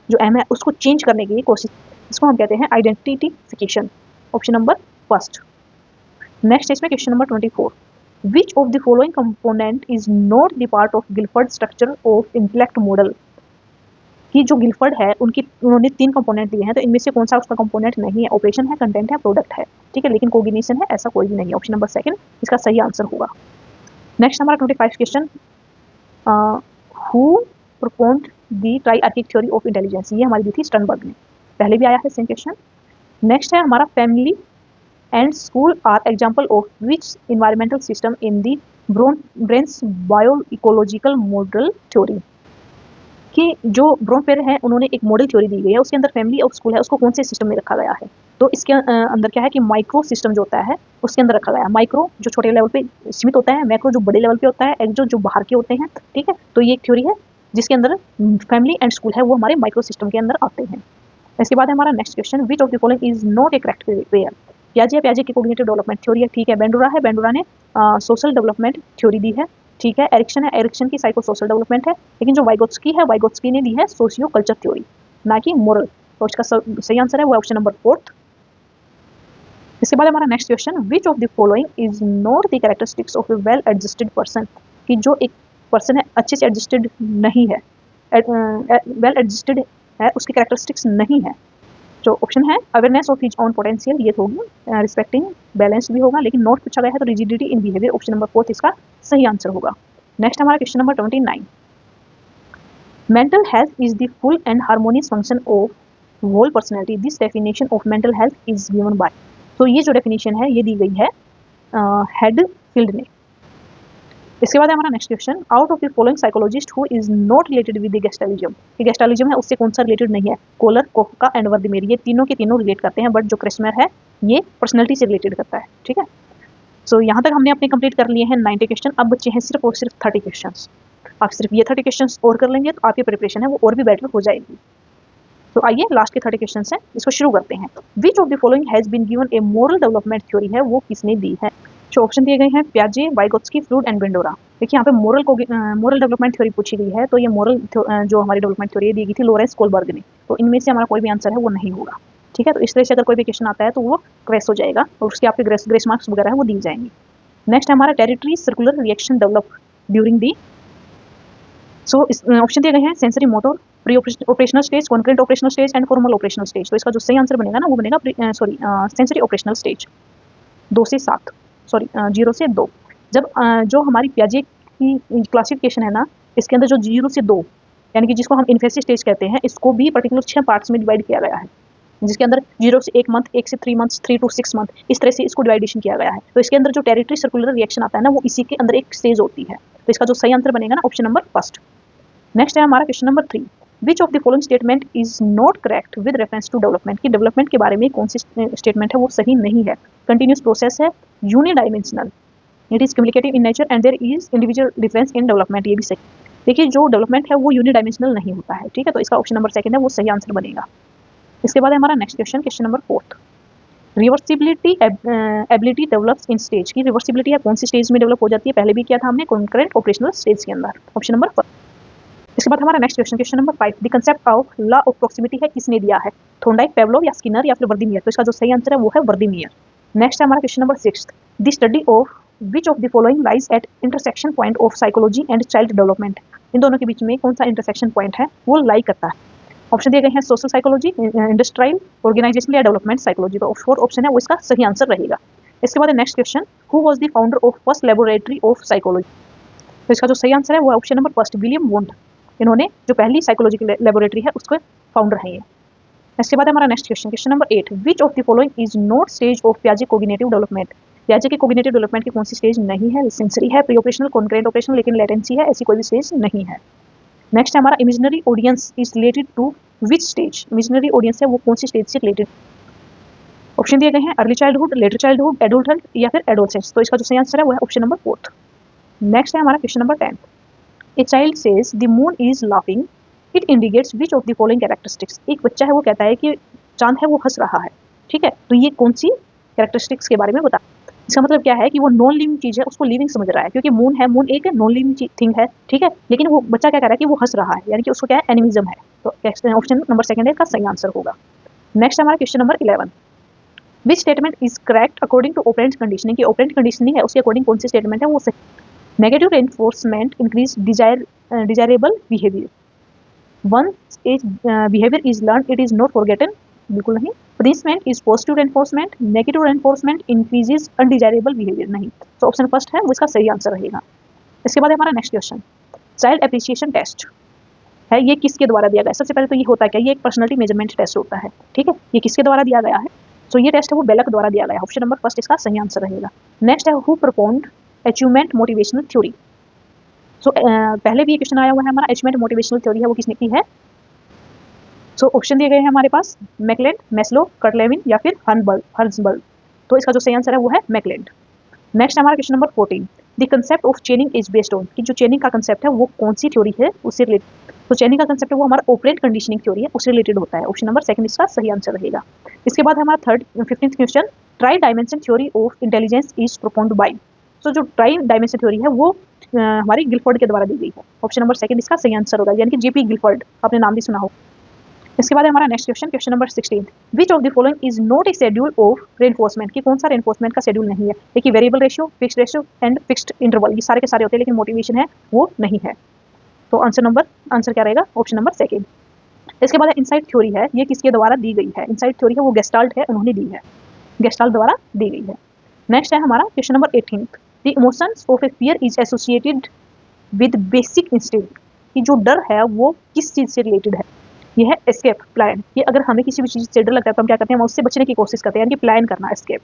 जो एम है उसको चेंज करने की कोशिश। इसको हम कहते हैं identification, option number first. Next है इसमें question number 24, which of the following component is not the part of Gilford structure of intellect model. कि जो गिलफर्ड है उन्होंने 3 कंपोनेंट दिए हैं, तो इनमें से कौन सा उसका कंपोनेंट नहीं है? ऑपरेशन है, कंटेंट है, प्रोडक्ट है, ठीक है, लेकिन कोऑर्डिनेशन है ऐसा कोई भी नहीं है। ऑप्शन नंबर सेकंड इसका सही आंसर होगा। नेक्स्ट हमारा 25 question, who performed the triarchic theory of intelligence. ये हमारी दी थी स्टर्नबर्ग ने, पहले भी आया है सेम क्वेश्चन। नेक्स्ट है हमारा family and school are example of which environmental system in the brains bio ecological model theory. कि जो ब्रोनफेयर है उन्होंने एक मॉडल थ्योरी दी गई है, उसके अंदर फैमिली और स्कूल है उसको कौन से सिस्टम में रखा गया है? तो इसके अंदर क्या है कि माइक्रो सिस्टम जो होता है उसके अंदर रखा गया है। माइक्रो जो छोटे लेवल पे सीमित होता है, मैक्रो जो बड़े लेवल पे होता है, एक जो बाहर के होते हैं, ठीक है। तो ये एक थ्योरी है जिसके अंदर फैमिली एंड स्कूल है वो हमारे माइक्रो सिस्टम के अंदर आते हैं। इसके बाद हमारा next question, which of the following is not a correct pair. पियाजे की कोग्निटिव डेवलपमेंट थ्योरी है, ठीक है। बेंडोरा ने सोशल डेवलपमेंट थ्योरी दी है, ठीक है। एरिक्सन है, एरिक्सन की साइको सोशल डेवलपमेंट है, लेकिन जो वाइगोत्स्की ने दी है सोशियो कल्चर थ्योरी, ना कि मोरल। तो इसका सही आंसर है वो ऑप्शन नंबर 4। इसके बाद हमारा next question, which of the following is not the characteristics of A well adjusted person. कि जो एक पर्सन है अच्छे से एडजस्टेड नहीं है, वेल एडजस्टेड है, उसकी कैरेक्टरिस्टिक्स नहीं है। जो ऑप्शन है awareness of his on potential, ये होगी, रिस्पेक्टिंग बैलेंस भी होगा, लेकिन नॉट पूछा गया है तो rigidity in behaviour, option number 4 इसका सही आंसर होगा। नेक्स्ट हमारा question number 29, mental health is the full and harmonious function of whole personality, this definition of mental health is given by. तो ये जो डेफिनेशन है ये दी गई है हेडफील्ड ने। इसके बाद हमारा next question, out of the following psychologist who is not related with the gestaltism. ये गेस्टालिज्म है उससे कौन सा रिलेटेड नहीं है? कोलर, कोफका एंड वर्दीमेयर, ये तीनों के तीनों रिलेट करते हैं, बट जो क्रेसमेर है ये पर्सनैलिटी से रिलेटेड करता है, ठीक है। सो यहाँ तक हमने अपने कंप्लीट कर लिए हैं 90 क्वेश्चन। अब बच्चे हैं सिर्फ और सिर्फ 30 क्वेश्चन। आप सिर्फ ये 30 क्वेश्चन और कर लेंगे तो आपकी प्रिपरेशन है वो और भी बेटर हो जाएगी। तो आइए लास्ट के 30 क्वेश्चन है इसको शुरू करते हैं। Which of the following has been given a moral development theory है वो किसने दी है? जो ऑप्शन दिए गए हैं पियाजे, वाइगोत्स्की, फ्रूड एंड बेंडोरा। देखिए यहाँ पे मोरल डेवलपमेंट थ्योरी पूछी गई है, तो ये मोरल जो हमारी डेवलपमेंट थ्योरी दी गई थी लॉरेंस कोलबर्ग ने, तो इनमें से हमारा कोई भी आंसर है वो नहीं होगा, ठीक है। तो इस तरह से अगर कोई भी क्वेश्चन आता है तो वो क्वेस हो जाएगा और उसके आपके ग्रेस मार्क्स वगैरह है वो दी जाएंगे। नेक्स्ट हमारा territory circular reaction develop during the. So option दिए गए हैं sensory motor, pre operational stage, concurrent operational stage and formal operational stage. तो इसका जो सही आंसर बनेगा ना वो बनेगा सेंसरी ऑपरेशनल स्टेज 2 से 7, 0 से 2। जब जो हमारी पियाजे की क्लासिफिकेशन है ना, इसके अंदर जो 0 से 2 यानी कि जिसको हम इन्फेंसी स्टेज कहते हैं, इसको भी पर्टिकुलर 6 पार्ट्स में डिवाइड किया गया है, जिसके अंदर 0 से 1 मंथ, 1 से 3 मंथ्स, 3 to 6 मंथ, इस तरह से इसको डिवाइडेशन किया गया है। तो इसके अंदर जो टेरिटरी सर्कुलर रिएक्शन आता है ना वो इसी के अंदर एक स्टेज होती है। तो इसका जो सही आंसर बनेगा ना ऑप्शन नंबर 1। नेक्स्ट है हमारा question number 3, which of the following statement is not correct with reference to development. की डेवलपमेंट के बारे में कौन सी स्टेटमेंट है वो सही नहीं है? कंटिन्यूस प्रोसेस है, unidimensional, it is communicative in nature and there is individual difference in development, ये भी सही। देखिए जो डेवलपमेंट है वो यूनिडायमेंशनल नहीं होता है, ठीक है। तो इसका ऑप्शन नंबर 2 है वो सही आंसर बनेगा। इसके बाद हमारा next question number 4, reversibility ability develops in stage. की रिवर्सिबिलिटी है कौन सी स्टेज में डेवलप हो जाती है? पहले भी किया था हमने कॉन्करेंट ऑपरेशनल स्टेज के अंदर, ऑप्शन नंबर 4। इसके बाद हमारा next question number 5, the concept of law of proximity है किसने दिया है? थॉर्नडाइक, पेवलोव या स्किनर या फिर वर्दीमियर। तो इसका जो सही आंसर है वो है वर्दीमियर। नेक्स्ट है हमारा question number 6, the study of which of the following lies at intersection point of psychology and child development. इन दोनों के बीच में कौन सा इंटरसेक्शन पॉइंट है वो लाई करता है? ऑप्शन दिए गए हैं सोशल साइकोलॉजी, इंडस्ट्रियल, ऑर्गेनाइजेशनल या डेवलपमेंट साइकोलॉजी। तो 4 ऑप्शन है वो इसका सही आंसर रहेगा। इसके बाद next question, who was the founder of first laboratory of psychology. तो इसका जो सही आंसर है वो ऑप्शन नंबर 1, विलियम वुंड। इन्होंने जो पहली साइकोलॉजिकल लेबोरेटरी है उसके फाउंडर हैं ये। इसके बाद हमारा next question number 8, which of the following is not stage of पियाजे कोग्निटिव डेवलपमेंट। पियाजे के कोग्निटिव डेवलपमेंट की कौन सी स्टेज नहीं है? सेंसरी है, प्री ऑपरेशनल, कॉन्करेंट ऑपरेशनल, लेकिन लेटेंसी है, ऐसी कोई भी स्टेज नहीं है। नेक्स्ट है हमारा imaginary audience is related to which stage. Imaginary audience है वो कौन सी स्टेज से रिलेटेड? ऑप्शन दिए गए हैं early childhood, later childhood, adulthood या फिर एडोलसेंस। तो इसका जो सही आंसर है वो है ऑप्शन नंबर 4। नेक्स्ट है हमारा question number 10, a child says the moon is laughing, it indicates which of the following characteristics. एक बच्चा है वो कहता है कि चांद है वो हंस रहा है, ठीक है। तो ये कौन सी कैरेक्टरिस्टिक्स के बारे में बता? इसका मतलब क्या है कि वो नॉन लिविंग चीज है उसको लिविंग समझ रहा है, क्योंकि मून है, मून एक नॉन लिविंग थिंग है, ठीक है। लेकिन वो बच्चा क्या कह रहा है कि वो हंस रहा है, यानी कि उसको क्या है एनिमिज्म है। तो ऑप्शन नंबर 2 है इसका सही आंसर होगा। नेक्स्ट हमारा question number 11, which statement is correct according to operant conditioning, की ऑपरेंट कंडीशनिंग है उसके अकॉर्डिंग कौन सी स्टेटमेंट है वो सही। Negative reinforcement increase desirable behaviour, once as behaviour is learn it is not forgotten, बिल्कुल नहीं। Punishment is positive reinforcement, negative reinforcement increases undesirable behaviour, नहीं। तो ऑप्शन फर्स्ट है वो इसका सही आंसर रहेगा। इसके बाद हमारा next question, child appreciation test है, ये किसके द्वारा दिया गया है। सबसे पहले तो ये होता है क्या, ये एक पर्सनालिटी मेजरमेंट टेस्ट होता है, ठीक है। ये किसके द्वारा दिया गया है, तो ये टेस्ट है वो बेलक द्वारा दिया गया है। ऑप्शन नंबर फर्स्ट इसका सही आंसर रहेगा। नेक्स्ट है who performed achievement motivational theory. So पहले भी ये क्वेश्चन आया हुआ है हमारा, अचीवमेंट मोटिवेशनल थ्योरी है वो किसने की है। सो ऑप्शन दिए गए हैं हमारे पास, मैकलेंड, मैस्लो, कर्टलेविन या फिर हर्ट्जबर्ग। तो इसका जो सही आंसर है वो है मैकलेंड। नेक्स्ट हमारा question number 14, the concept of चेनिंग is based on, कि जो चेनिंग का कंसेप्ट है वो कौन सी थ्योरी है उससे रिलेटेड। तो चेनिंग का कंसेप्ट है वो हमारा ऑपरेंट कंडीशनिंग थ्योरी है, उससे रिलेटेड होता है। ऑप्शन नंबर सेकंड इसका सही आंसर रहेगा। इसके बाद हमारा 15th question, tri dimension theory of intelligence is propound by. तो जो ट्राई डायमेंशन थ्योरी है वो हमारी गिलफोर्ड के द्वारा दी गई है। ऑप्शन नंबर सेकंड इसका सही आंसर होगा, यानी कि जेपी गिलफोर्ड, आपने नाम भी सुना हो। इसके बाद हमारा next question, question number 16, which of the following is not A schedule of reinforcement, कि कौन सा रेनफोर्समेंट का शेड्यूल नहीं है। देखिए variable ratio, fixed ratio and fixed interval, ये सारे के सारे होते हैं, लेकिन मोटिवेशन है वो नहीं है। तो आंसर क्या रहेगा, ऑप्शन नंबर सेकंड। इसके बाद इनसाइट थ्योरी है, ये किसके द्वारा दी गई है। इनसाइट थ्योरी है वो गेस्टाल्ट है, उन्होंने दी है, गेस्टाल्ट द्वारा दी गई है। नेक्स्ट है हमारा question number 18, the emotions of A fear is associated with basic instinct, कि जो डर है वो किस चीज से रिलेटेड है। ये है एस्केप प्लान, ये अगर हमें किसी भी चीज से डर लगता है तो हम क्या करते हैं, हम उससे बचने की कोशिश करते हैं, यानी कि प्लान करना, एस्केप।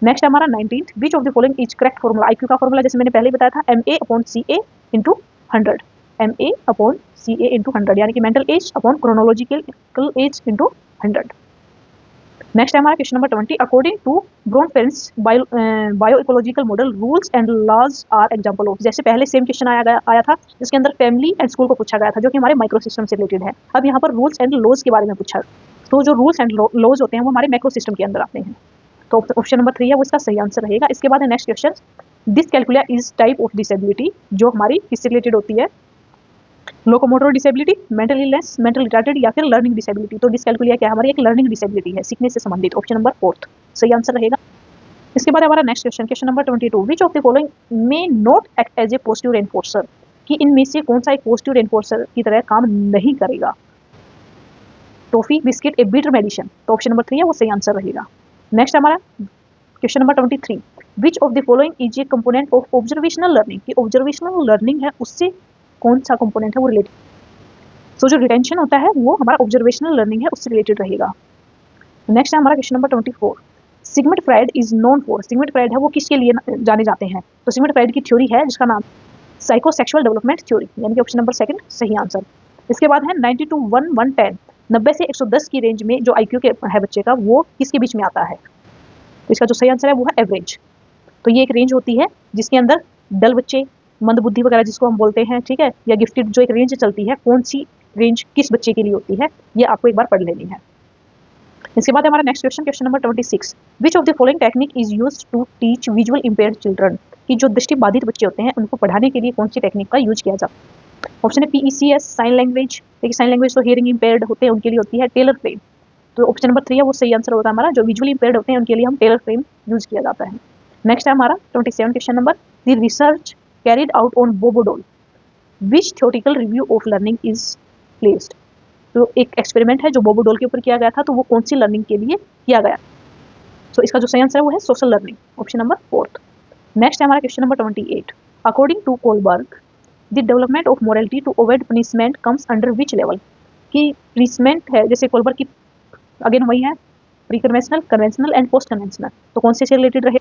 नेक्स्ट हमारा 19th, which of the following is correct formula. IQ का फॉर्मूला जैसे मैंने पहले बताया था, MA/CA × 100, MA/CA × 100, यानी कि mental age upon chronological age × 100। Next है हमारा question number 20, according to Bronfenbrenner's bio ecological model, rules and laws are example of. जैसे पहले सेम क्वेश्चन आया था जिसके अंदर फैमिली एंड स्कूल को पूछा गया था, जो कि हमारे माइक्रो सिस्टम से रिलेटेड है। अब यहाँ पर रूल्स एंड लॉज के बारे में पूछा, तो जो रूल्स एंड लॉज होते हैं वो हमारे मैक्रो सिस्टम के अंदर आते हैं। तो ऑप्शन नंबर 3 है वो इसका सही आंसर रहेगा। इसके बाद है next question, dyscalculia is type of disability, जो हमारी किससे रिलेटेड होती है, locomotor disability, mental illness, mental retarded या फिर लर्निंग डिसेबिलिटी। तो डिसकैल्कुलिया क्या है, हमारी एक लर्निंग डिसेबिलिटी है, सीखने से संबंधित। ऑप्शन नंबर 4 सही आंसर रहेगा। इसके बाद हमारा next question, question number 22, which of the following may not act as a positive reinforcer, कि इनमें से कौन सा एक पॉजिटिव रेनफोर्सर की तरह काम नहीं करेगा। टॉफी, बिस्किट, ए बिटर मेडिसिन। तो ऑप्शन नंबर 3 है वो सही आंसर रहेगा। नेक्स्ट हमारा question number 23, which of the following is a component of observational learning, कि ऑब्जर्वेशनल लर्निंग है उससे कौन सा कंपोनेंट है वो रिलेटेड। तो जो रिटेंशन होता है वो हमारा ऑब्जर्वेशनल लर्निंग है उससे रिलेटेड रहेगा। नेक्स्ट है हमारा question number 24, Sigmund Freud is known for, Sigmund Freud है वो किसके लिए जाने जाते हैं। तो सिगमंड फ्राइड की थ्योरी है जिसका नाम साइकोसेक्सुअल डेवलपमेंट थ्योरी, यानी कि ऑप्शन नंबर सेकंड सही आंसर। इसके बाद है 90 to 110, 90 से 110 की रेंज में जो IQ के है बच्चे का वो किसके बीच में आता है। तो इसका जो सही आंसर है वो है एवरेज। तो ये एक रेंज होती है जिसके अंदर डल बच्चे, मंद बुद्धि वगैरह जिसको हम बोलते हैं, ठीक है, या गिफ्टेड, जो एक रेंज चलती है, कौन सी रेंज किस बच्चे के लिए होती है, ये आपको एक बार पढ़ लेनी है। इसके बाद हमारा next question, question number 26, which of the following technique is used to teach visual impaired children, कि जो दृष्टिबाधित बच्चे होते हैं उनको पढ़ाने के लिए कौन सी टेक्निक का यूज किया जाता है। ऑप्शन है PECS, साइन लैंग्वेज। देखिए साइन लैंग्वेज तो हियरिंग इंपेयर्ड होते हैं उनके लिए होती है टेलर फ्रेम। तो ऑप्शन नंबर 3 है वो सही आंसर होगा हमारा, जो विजुअली इंपेयर्ड होते हैं उनके लिए हम टेलर फ्रेम यूज किया जाता है। नेक्स्ट है हमारा 27 question number, the research carried out on Bobo doll, which theoretical review of learning is placed. तो एक एक्सपेरिमेंट है जो बोबोडोल के ऊपर किया गया था, तो वो कौन सी लर्निंग के लिए किया गया। तो इसका जो सही आंसर है वो है social learning, option number 4। Next है हमारा question number 28, according to Kohlberg the development of morality to avoid punishment comes under which level, कि पनिशमेंट है जैसे कोलबर्ग की अगेन वही है pre conventional, conventional and post conventional, तो कौन से रिलेटेड रहे।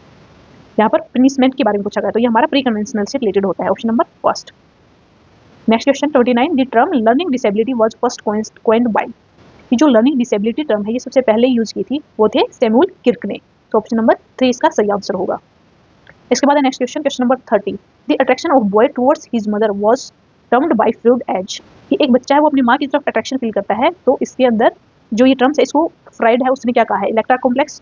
यहाँ पर पनिशमेंट के बारे में पूछा गया, तो ये हमारा प्री कन्वेंशनल से रिलेटेड होता है, option number 1। Next question 29, the term learning disability was first coined bye, कि जो लर्निंग डिसेबिलिटी टर्म है ये सबसे पहले यूज की थी वो थे सैमुअल किर्क ने। तो ऑप्शन नंबर 3 इसका सही आंसर होगा। इसके बाद next question, question number 30, the attraction of boy towards his mother was termed by Freud as, कि एक बच्चा है वो अपनी माँ की तरफ अट्रैक्शन फील करता है, तो इसके अंदर जो ये टर्म्स है इसको फ्राइड है उसने क्या कहा है, इलेक्ट्रा कॉम्प्लेक्स,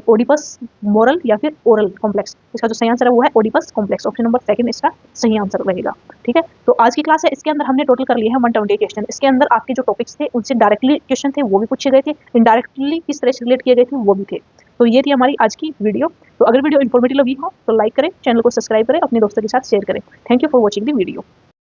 ओडिपस मोरल या फिर ओरल कॉम्प्लेक्स। इसका जो सही आंसर है वो है Oedipus complex. Option number second इसका सही आंसर रहेगा। ठीक है, तो आज की क्लास है इसके अंदर हमने टोटल कर लिए हैं 120 क्वेश्चन। इसके अंदर आपके जो टॉपिक्स थे उनसे डायरेक्टली क्वेश्चन थे वो भी पूछे गए थे, इनडायरेक्टली किस तरह से रिलेट किए गए थे वो भी थे। तो ये थी हमारी आज की वीडियो। तो अगर वीडियो इन्फॉर्मेटिव लगी हो तो लाइक करें, चैनल को सब्सक्राइब करें, अपने दोस्तों के साथ शेयर करें। Thank you for watching the video.